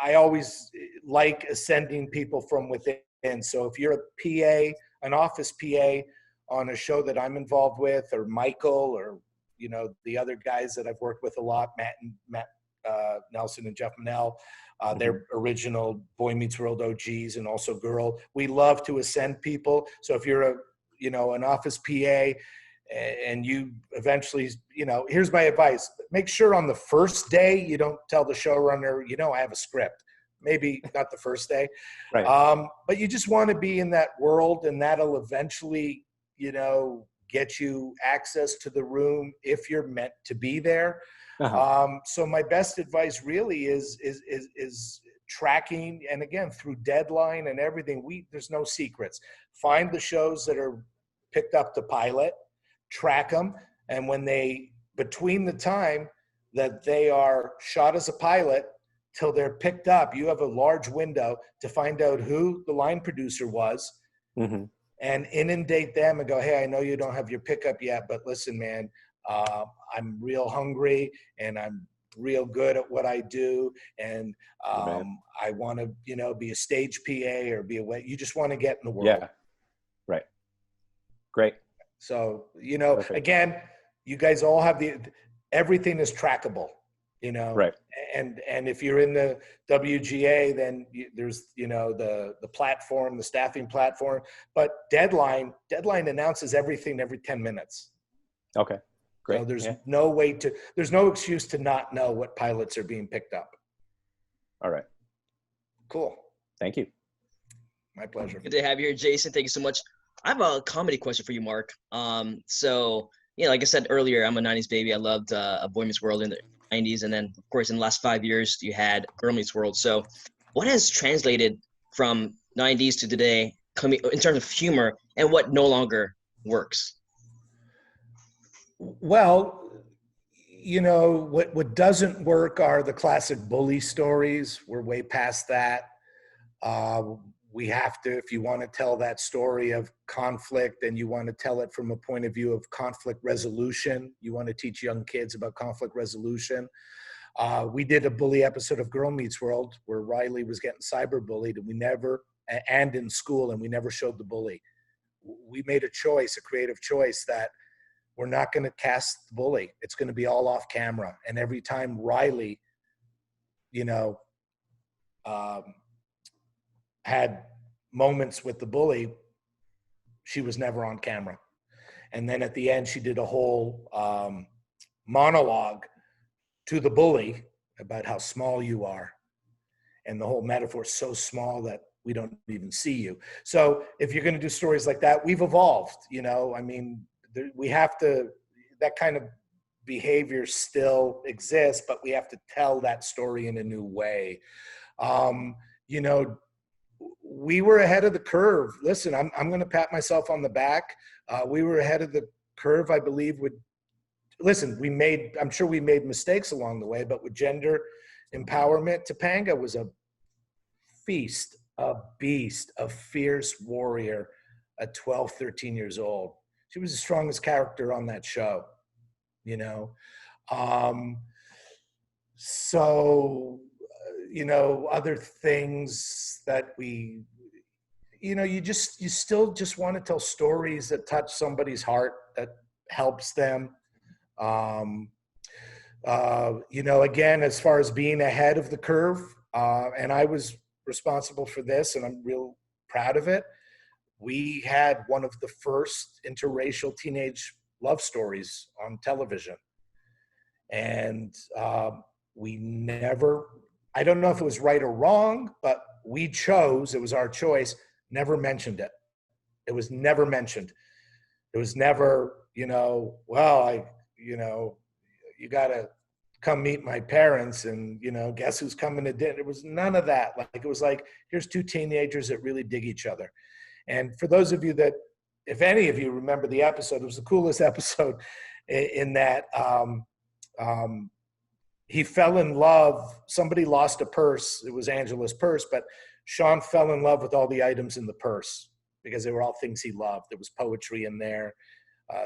I always like ascending people from within. So if you're a PA, an office PA on a show that I'm involved with, or Michael, or the other guys that I've worked with a lot, Matt Nelson and Jeff Manel, they're original Boy Meets World OGs, and also Girl. We love to ascend people. So if you're an office PA, and you eventually, here's my advice. Make sure on the first day you don't tell the showrunner, I have a script. Maybe not the first day. Right. But you just want to be in that world, and that'll eventually, get you access to the room if you're meant to be there. Uh-huh. So my best advice really is tracking, and again, through deadline and everything, there's no secrets. Find the shows that are picked up to pilot, track them, and when between the time that they are shot as a pilot till they're picked up, you have a large window to find out who the line producer was, mm-hmm. and inundate them and go, hey, I know you don't have your pickup yet, but listen, man, I'm real hungry, and I'm real good at what I do, and Right. I want to, you know, be a stage PA or be a way. You just want to get in the world. Yeah. Right. Great. So, you know, Perfect. again, you guys all have everything is trackable, you know, Right. and if you're in the WGA, then there's, you know, the platform, the staffing platform, but Deadline announces everything every 10 minutes. Okay. Great. So there's Yeah. there's no excuse to not know what pilots are being picked up. All right. Cool. Thank you. My pleasure. Good to have you here, Jason. Thank you so much. I have a comedy question for you, Mark. So yeah, like I said earlier, I'm a '90s baby. I loved A Boy Meets World in the '90s, and then of course in the last 5 years you had Girl Meets World. So what has translated from '90s to today, coming in terms of humor, and what no longer works? Well, you know, what doesn't work are the classic bully stories. We're way past that. We have to, if you want to tell that story of conflict and you want to tell it from a point of view of conflict resolution, you want to teach young kids about conflict resolution. We did a bully episode of Girl Meets World where Riley was getting cyberbullied, and in school, and we never showed the bully. We made a choice, a creative choice, that we're not going to cast the bully. It's going to be all off camera. And every time Riley, you know, had moments with the bully, she was never on camera. And then at the end, she did a whole monologue to the bully about how small you are. And the whole metaphor is so small that we don't even see you. So if you're going to do stories like that, we've evolved, you know, I mean, we have to, that kind of behavior still exists, but we have to tell that story in a new way. You know, we were ahead of the curve. Listen, I'm going to pat myself on the back. We were ahead of the curve, I believe. I'm sure we made mistakes along the way, but with gender empowerment, Topanga was a feast, a beast, a fierce warrior at 12, 13 years old. She was the strongest character on that show, you know? So, you know, other things that you know, you still just want to tell stories that touch somebody's heart, that helps them. You know, again, as far as being ahead of the curve, and I was responsible for this, and I'm real proud of it. We had one of the first interracial teenage love stories on television. And we never, I don't know if it was right or wrong, but we chose, it was our choice, never mentioned it. It was never mentioned. It was never, you know, well, you got to come meet my parents and, you know, guess who's coming to dinner. It was none of that. Like, it was like, here's two teenagers that really dig each other. And for those of you that, if any of you remember the episode, it was the coolest episode in that he fell in love. Somebody lost a purse. It was Angela's purse, but Sean fell in love with all the items in the purse because they were all things he loved. There was poetry in there,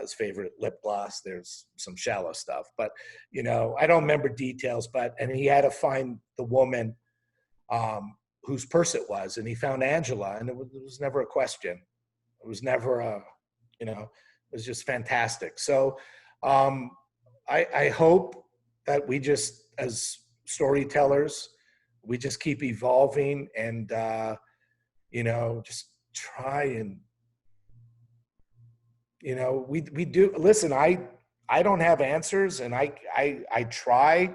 his favorite lip gloss. There's some shallow stuff, but, you know, I don't remember details, and he had to find the woman whose purse it was, and he found Angela, and it was never a question. It was never you know, it was just fantastic. So I hope that we just, as storytellers, we just keep evolving and, you know, just try and, you know, we do, listen, I don't have answers, and I try,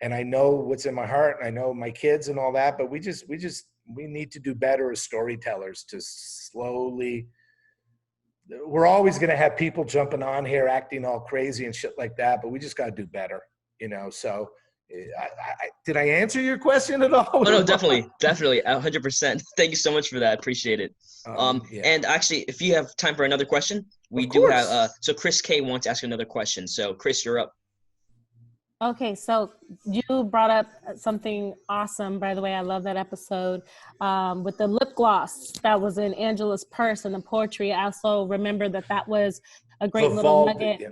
and I know what's in my heart, and I know my kids and all that, but we need to do better as storytellers to slowly, we're always going to have people jumping on here acting all crazy and shit like that, but we just got to do better, you know? So did I answer your question at all? Oh, no, definitely, 100%. Thank you so much for that. Appreciate it. Yeah. And actually, if you have time for another question, we Of do course. have, so Chris K wants to ask another question. So Chris, you're up. Okay, so you brought up something awesome. By the way, I love that episode with the lip gloss that was in Angela's purse and the poetry. I also remember that was a great little nugget. Yeah.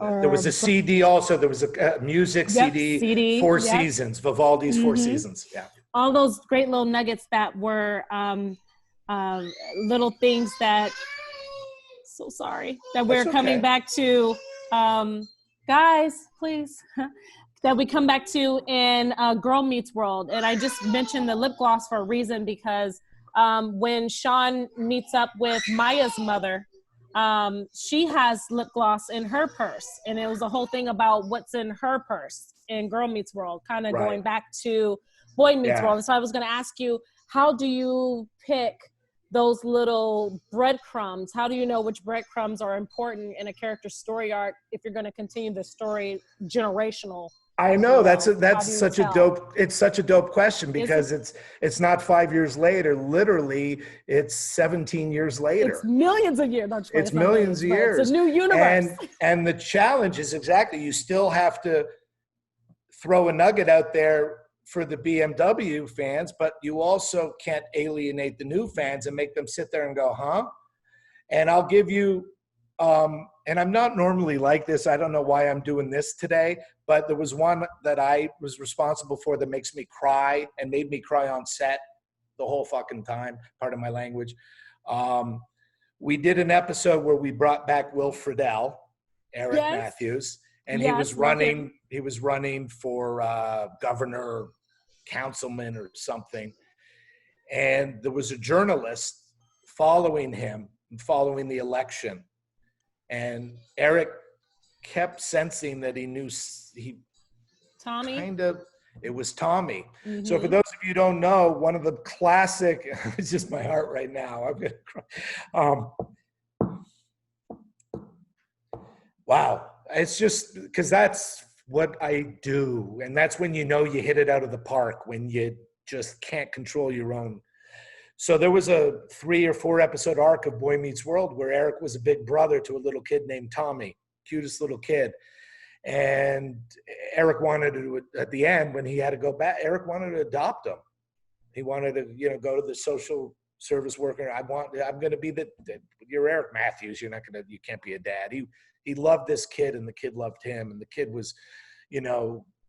There was a CD also. There was a music CD, 4 seasons, Vivaldi's 4 seasons. Yeah. All those great little nuggets that were little things that, so sorry, that we're coming back to. Guys, please. That we come back to in Girl Meets World. And I just mentioned the lip gloss for a reason, because when Sean meets up with Maya's mother, she has lip gloss in her purse. And it was a whole thing about what's in her purse in Girl Meets World, kind of going back to Boy Meets World. So I was going to ask you, how do you pick those little breadcrumbs? How do you know which breadcrumbs are important in a character's story arc if you're going to continue the story generational? I know that's such a dope. It's such a dope question, because it's not 5 years later. Literally, it's 17 years later. It's millions of years. It's millions of years. It's a new universe. And the challenge is exactly, you still have to throw a nugget out there for the BMW fans, but you also can't alienate the new fans and make them sit there and go, huh? And I'll give you, and I'm not normally like this. I don't know why I'm doing this today, but there was one that I was responsible for that makes me cry and made me cry on set the whole fucking time. Pardon my language. We did an episode where we brought back Will Friedle, Eric Matthews, and he was running for governor, councilman or something. And there was a journalist following him, following the election. And Eric kept sensing that he knew it was Tommy. Mm-hmm. So for those of you who don't know, one of the classic, it's just my heart right now. I'm gonna cry. Wow. It's just because that's what I do. And that's when you know you hit it out of the park, when you just can't control your own. So there was a 3 or 4 episode arc of Boy Meets World where Eric was a big brother to a little kid named Tommy, cutest little kid. And Eric wanted to, at the end, when he had to go back, Eric wanted to adopt him. He wanted to, go to the social service worker. I'm going to be you're Eric Matthews. You can't be a dad. He loved this kid, and the kid loved him. And the kid was,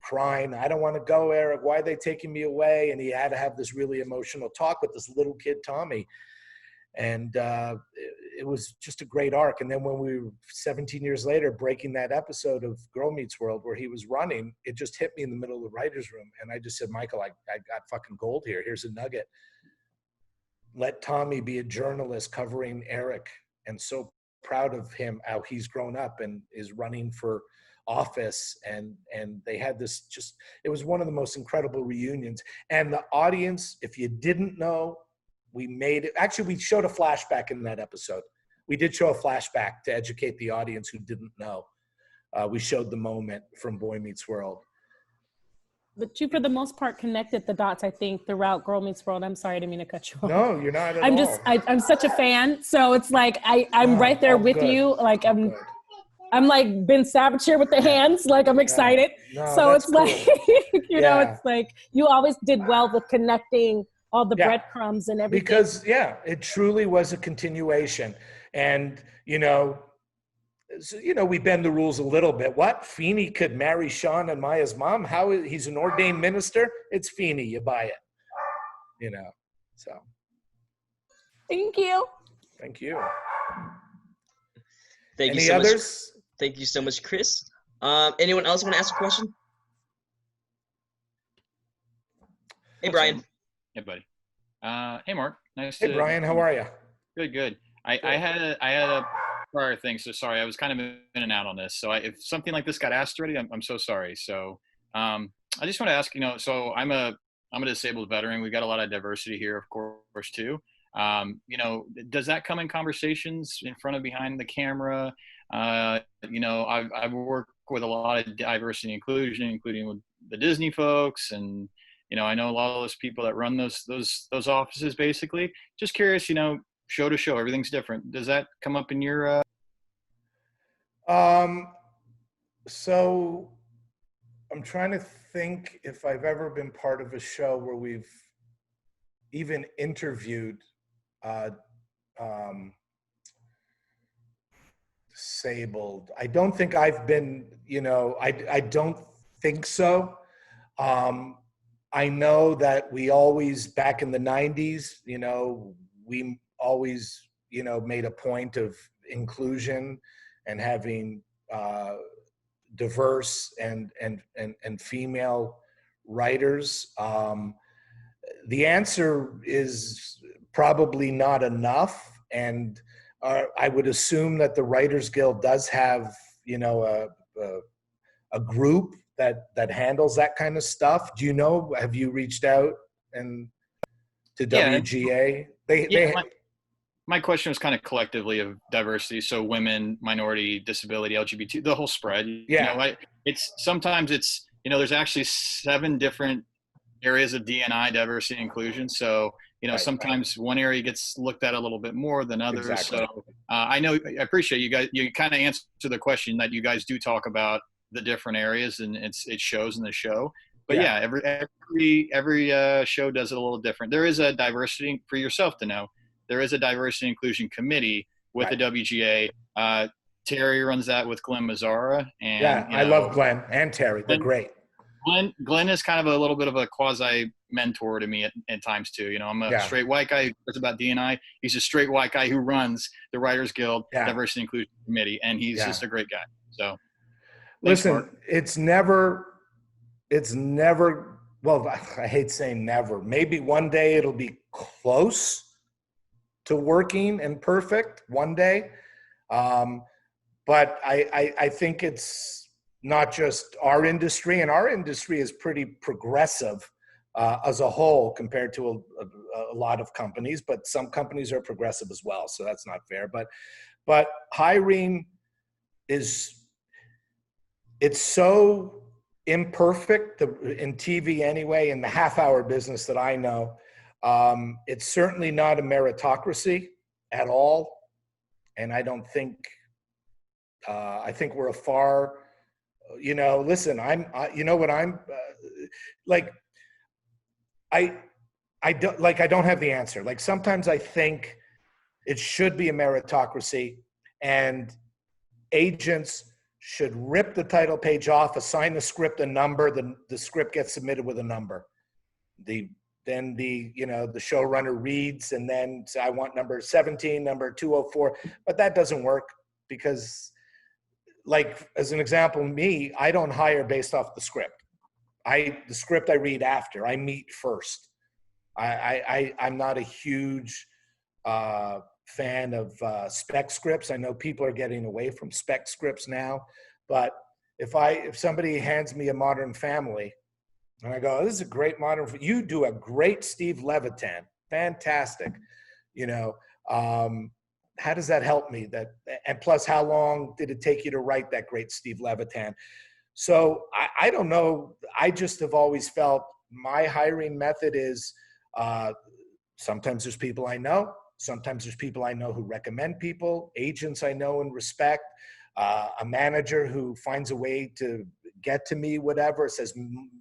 crying, I don't want to go, Eric. Why are they taking me away? And he had to have this really emotional talk with this little kid, Tommy. And it was just a great arc. And then when we were 17 years later breaking that episode of Girl Meets World where he was running, it just hit me in the middle of the writer's room. And I just said, Michael, I got fucking gold here. Here's a nugget. Let Tommy be a journalist covering Eric. And so proud of him, how he's grown up and is running for office. And they had this it was one of the most incredible reunions. And the audience, if you didn't know, we made it. Actually, we showed a flashback in that episode. We did show a flashback to educate the audience who didn't know. We showed the moment from Boy Meets World. But you, for the most part, connected the dots, I think, throughout Girl Meets World. I'm sorry, I didn't mean to cut you off. No, you're not at all. I'm such a fan. So it's like, I'm right there with you. Like, I'm like Ben Savage here with the hands. Like, I'm excited. So it's cool. Like, it's like, you always did well with connecting all the breadcrumbs and everything. Because, it truly was a continuation. And, we bend the rules a little bit. What? Feeney could marry Sean and Maya's mom? He's an ordained minister? It's Feeney. You buy it. So. Thank you. Thank you. Thank you Any so others? much. Thank you so much, Chris. Anyone else want to ask a question? Hey, Brian. Hey, buddy. Hey, Mark. Hey, Brian. How are you? Good. I had a prior thing, so sorry. I was kind of in and out on this. So if something like this got asked already, I'm so sorry. So I just want to ask, so I'm a disabled veteran. We've got a lot of diversity here, of course, too. Does that come in conversations in front of, behind the camera? I've worked with a lot of diversity and inclusion, including with the Disney folks, and I know a lot of those people that run those offices. Basically, just curious. Show to show, everything's different. Does that come up in your? So I'm trying to think if I've ever been part of a show where we've even interviewed disabled. I don't think I've been, I don't think so. I know that we always, back in the 90s, we always, made a point of inclusion and having diverse and female writers. The answer is probably not enough, and I would assume that the Writers Guild does have, a group that handles that kind of stuff. Do you know? Have you reached out and to Yeah. WGA? My question was kind of collectively of diversity, so women, minority, disability, LGBT, the whole spread. Yeah. Sometimes there's actually 7 different areas of D&I, diversity and inclusion. So sometimes one area gets looked at a little bit more than others. Exactly. So I appreciate you guys. You kind of answer the question that you guys do talk about the different areas, and it shows in the show. But every show does it a little different. There is a diversity, for yourself to know, there is a diversity inclusion committee with the WGA. Terry runs that with Glenn Mazzara. And I love Glenn and Terry. They're great. Glenn is kind of a little bit of a quasi mentor to me at times too. I'm a straight white guy who cares about D&I. He's a straight white guy who runs the Writers Guild Diversity Inclusion Committee, and he's just a great guy. So, listen, Mark. it's never. Well, I hate saying never. Maybe one day it'll be close to working and perfect one day, but I think it's not just our industry, and our industry is pretty progressive as a whole compared to a lot of companies, but some companies are progressive as well, so that's not fair. But hiring it's so imperfect in TV anyway, in the half-hour business that I know. It's certainly not a meritocracy at all, and I don't think I think we're a far. Listen, I don't have the answer. Like, sometimes I think it should be a meritocracy, and agents should rip the title page off, assign the script a number, the script gets submitted with a number. Then the showrunner reads and then say, I want number 17, number 204, but that doesn't work because, like, as an example, I don't hire based off the script. The script I read after. I meet first. I'm not a huge fan of spec scripts. I know people are getting away from spec scripts now, but if somebody hands me a Modern Family and I go, this is a great you do a great Steve Levitan, fantastic, how does that help me? And plus, how long did it take you to write that great Steve Levitan? So I don't know. I just have always felt my hiring method is sometimes there's people I know. Sometimes there's people I know who recommend people, agents I know and respect, a manager who finds a way to get to me, whatever, says,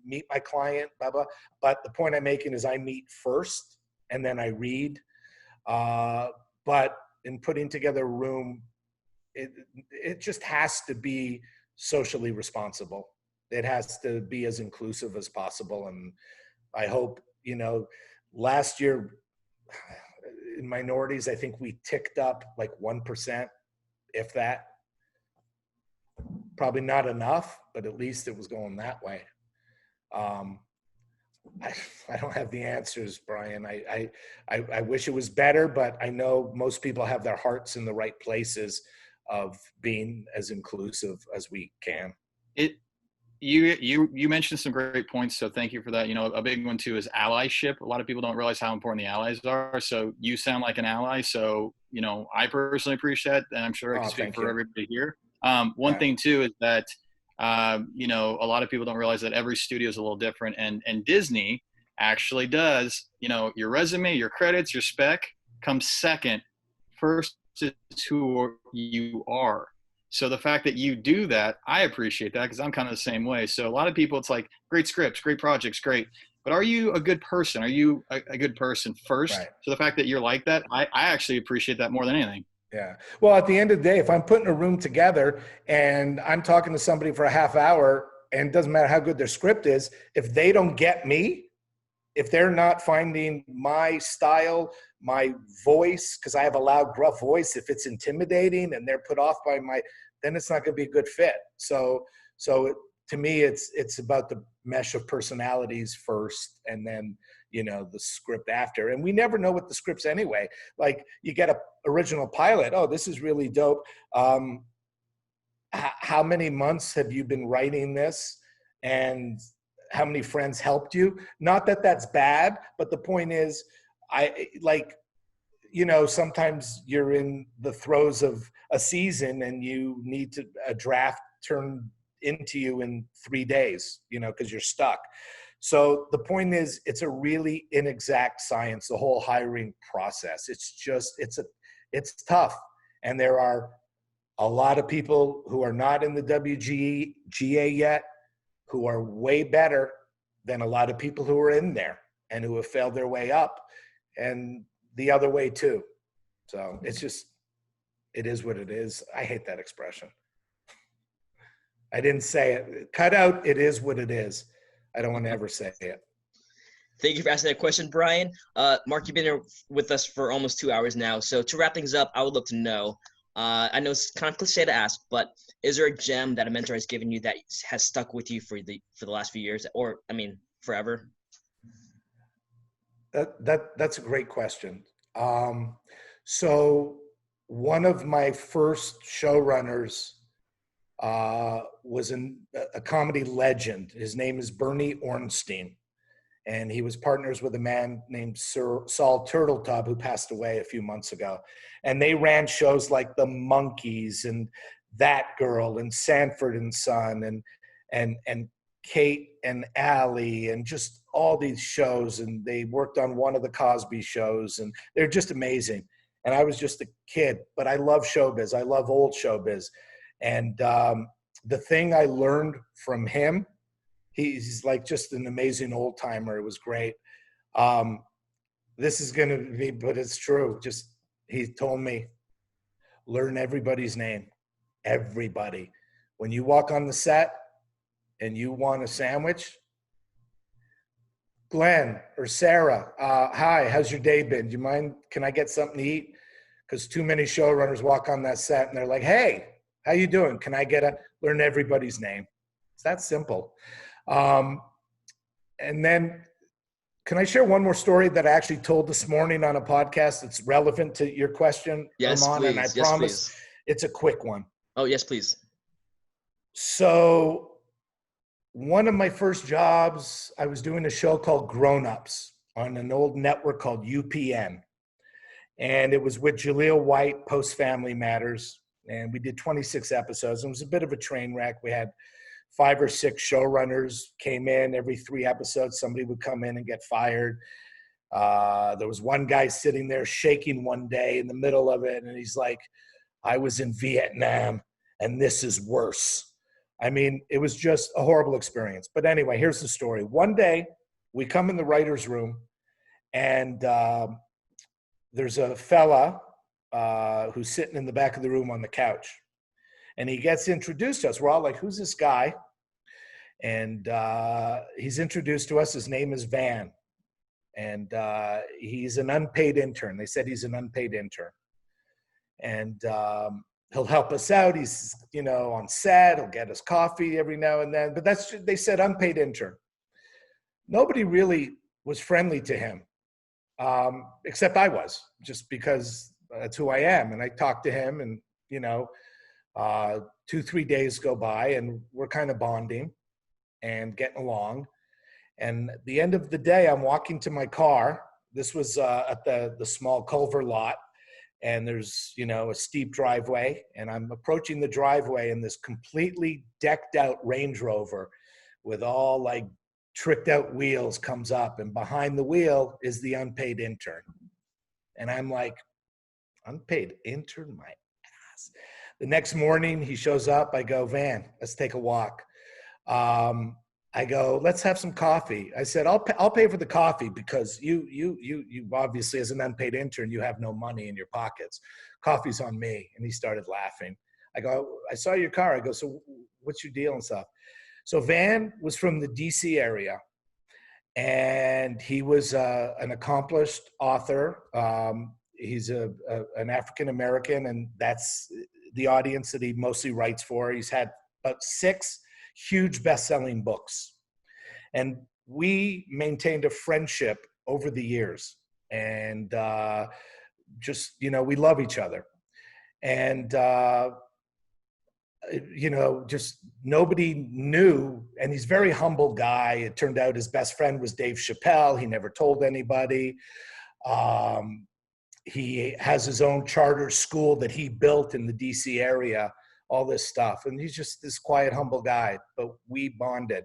meet my client, blah, blah. But the point I'm making is I meet first and then I read. But in putting together a room, it just has to be socially responsible. It has to be as inclusive as possible. And I hope, last year in minorities, I think we ticked up like 1%, if that. Probably not enough, but at least it was going that way. I don't have the answers, Brian. I wish it was better, but I know most people have their hearts in the right places of being as inclusive as we can. You mentioned some great points, so thank you for that. A big one too is allyship. A lot of people don't realize how important the allies are. So you sound like an ally. So I personally appreciate that, and I'm sure I can speak for everybody here. One thing too is that a lot of people don't realize that every studio is a little different, and Disney actually does. Your resume, your credits, your spec comes second. First is who you are. So the fact that you do that, I appreciate that, because I'm kind of the same way. So a lot of people, it's like, great scripts, great projects, great. But are you a good person? Are you a good person first? Right. So the fact that you're like that, I actually appreciate that more than anything. Yeah. Well, at the end of the day, if I'm putting a room together and I'm talking to somebody for a half hour, and it doesn't matter how good their script is, if they don't get me, if they're not finding my style, my voice, because I have a loud, gruff voice, if it's intimidating and they're put off by then it's not going to be a good fit. So to me, it's about the mesh of personalities first, and then, the script after. And we never know what the script's anyway. Like, you get a original pilot. Oh, this is really dope. How many months have you been writing this? And how many friends helped you? Not that that's bad, but the point is, sometimes you're in the throes of a season and you need a draft turned into you in 3 days, because you're stuck. So the point is, it's a really inexact science, the whole hiring process. It's tough. And there are a lot of people who are not in the WGA yet, who are way better than a lot of people who are in there and who have failed their way up, and the other way too. So it is what it is. I hate that expression. I didn't say it. Cut out, it is what it is. I don't want to ever say it. Thank you for asking that question, Brian. Mark, you've been here with us for almost 2 hours now. So to wrap things up, I would love to know, I know it's kind of cliche to ask, but is there a gem that a mentor has given you that has stuck with you for the last few years, or forever? That's a great question. So one of my first showrunners was a comedy legend. His name is Bernie Ornstein, and he was partners with a man named Sir Saul Turtletub, who passed away a few months ago. And they ran shows like The Monkees and That Girl and Sanford and Son and Kate and Allie, and just all these shows. And they worked on one of the Cosby shows, and they're just amazing. And I was just a kid, but I love showbiz. I love old showbiz. And the thing I learned from him, he's like just an amazing old timer. It was great. This is going to be, but it's true. He told me, learn everybody's name. Everybody. When you walk on the set and you want a sandwich, Glenn or Sarah, hi, how's your day been? Do you mind? Can I get something to eat? Because too many showrunners walk on that set and they're like, hey, how you doing? Can I learn everybody's name? It's that simple. And then, can I share one more story that I actually told this morning on a podcast that's relevant to your question, Yes, Erman? please. And I Yes, promise please. it's a quick one. Oh, yes, please. So one of my first jobs, I was doing a show called Grown Ups on an old network called UPN. And it was with Jaleel White, Post Family Matters. And we did 26 episodes. It was a bit of a train wreck. We had 5 or 6 showrunners came in. Every 3 episodes, somebody would come in and get fired. There was one guy sitting there shaking one day in the middle of it. And he's like, I was in Vietnam and this is worse. I mean, it was just a horrible experience. But anyway, here's the story. One day we come in the writer's room, and there's a fella who's sitting in the back of the room on the couch. And he gets introduced to us. We're all like, who's this guy? And he's introduced to us. His name is Van. And he's an unpaid intern. They said he's an unpaid intern. And he'll help us out. He's, on set. He'll get us coffee every now and then. But they said unpaid intern. Nobody really was friendly to him, except I was, just because that's who I am. And I talked to him, and, 2-3 days go by, and we're kind of bonding and getting along. And at the end of the day, I'm walking to my car. This was at the small Culver lot. And there's, a steep driveway. And I'm approaching the driveway, and this completely decked out Range Rover with all like tricked out wheels comes up. And behind the wheel is the unpaid intern. And I'm like, unpaid intern, my ass. The next morning he shows up. I go, Van, let's take a walk. I go, let's have some coffee. I said, I'll pay for the coffee because you obviously, as an unpaid intern, you have no money in your pockets. Coffee's on me. And he started laughing. I go, I saw your car. I go, so what's your deal and stuff? So Van was from the DC area, and he was an accomplished author. He's an African-American, and that's the audience that he mostly writes for. He's had about 6 huge best-selling books. And we maintained a friendship over the years. And just, we love each other. And, just nobody knew. And he's a very humble guy. It turned out his best friend was Dave Chappelle. He never told anybody. He has his own charter school that he built in the DC area, all this stuff. And he's just this quiet, humble guy, but we bonded.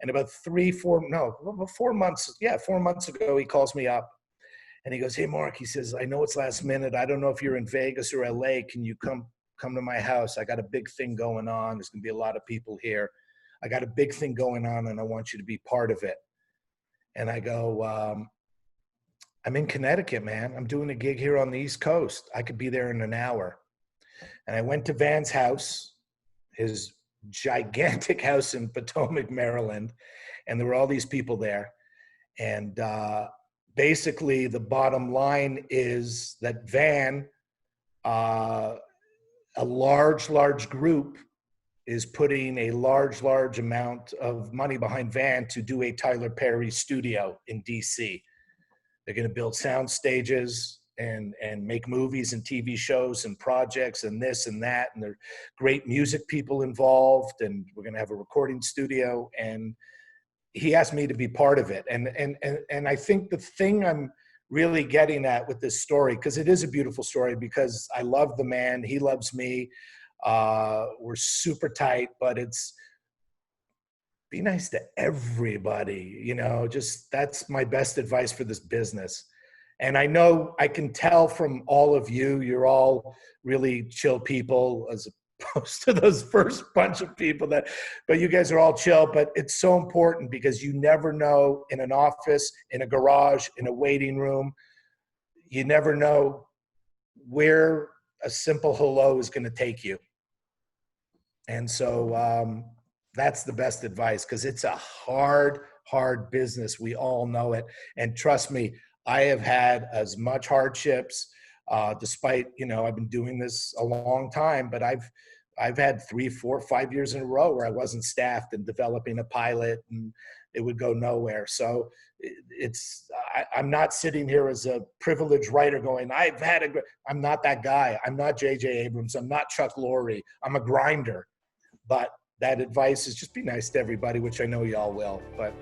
And about 4 months ago, he calls me up and he goes, hey, Mark, he says, I know it's last minute. I don't know if you're in Vegas or LA. Can you come to my house? I got a big thing going on. There's going to be a lot of people here. I got a big thing going on and I want you to be part of it. And I go, I'm in Connecticut, man. I'm doing a gig here on the East Coast. I could be there in an hour. And I went to Van's house, his gigantic house in Potomac, Maryland. And there were all these people there. And basically the bottom line is that Van, a large group is putting a large amount of money behind Van to do a Tyler Perry studio in DC. They're going to build sound stages and make movies and TV shows and projects and this and that. And there are great music people involved. And we're going to have a recording studio. And he asked me to be part of it. And I think the thing I'm really getting at with this story, because it is a beautiful story, because I love the man, he loves me. We're super tight, but it's be nice to everybody, just that's my best advice for this business. And I know I can tell from all of you, you're all really chill people as opposed to those first bunch of people but you guys are all chill. But it's so important because you never know, in an office, in a garage, in a waiting room, you never know where a simple hello is going to take you. And so that's the best advice, because it's a hard business. We all know it. And trust me, I have had as much hardships, despite, I've been doing this a long time, but I've had 3, 4, 5 years in a row where I wasn't staffed and developing a pilot and it would go nowhere. So I'm not sitting here as a privileged writer going, I'm not that guy. I'm not J.J. Abrams. I'm not Chuck Lorre. I'm a grinder. But that advice is just be nice to everybody, which I know y'all will. But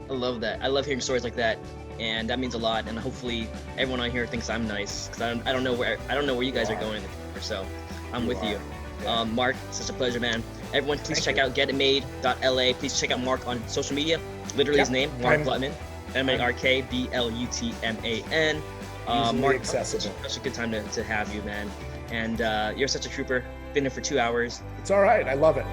I love that. I love hearing stories like that, and that means a lot. And hopefully, everyone on here thinks I'm nice, because I don't know where you guys are going. So, I'm with you. Yeah. Mark, such a pleasure, man. Everyone, please check out getitmade.la. Please check out Mark on social media. Literally his name, Mark Blutman. MarkBlutman. Mark, accessible. Such a good time to have you, man. And you're such a trooper. Been here for 2 hours. It's all right. I love it.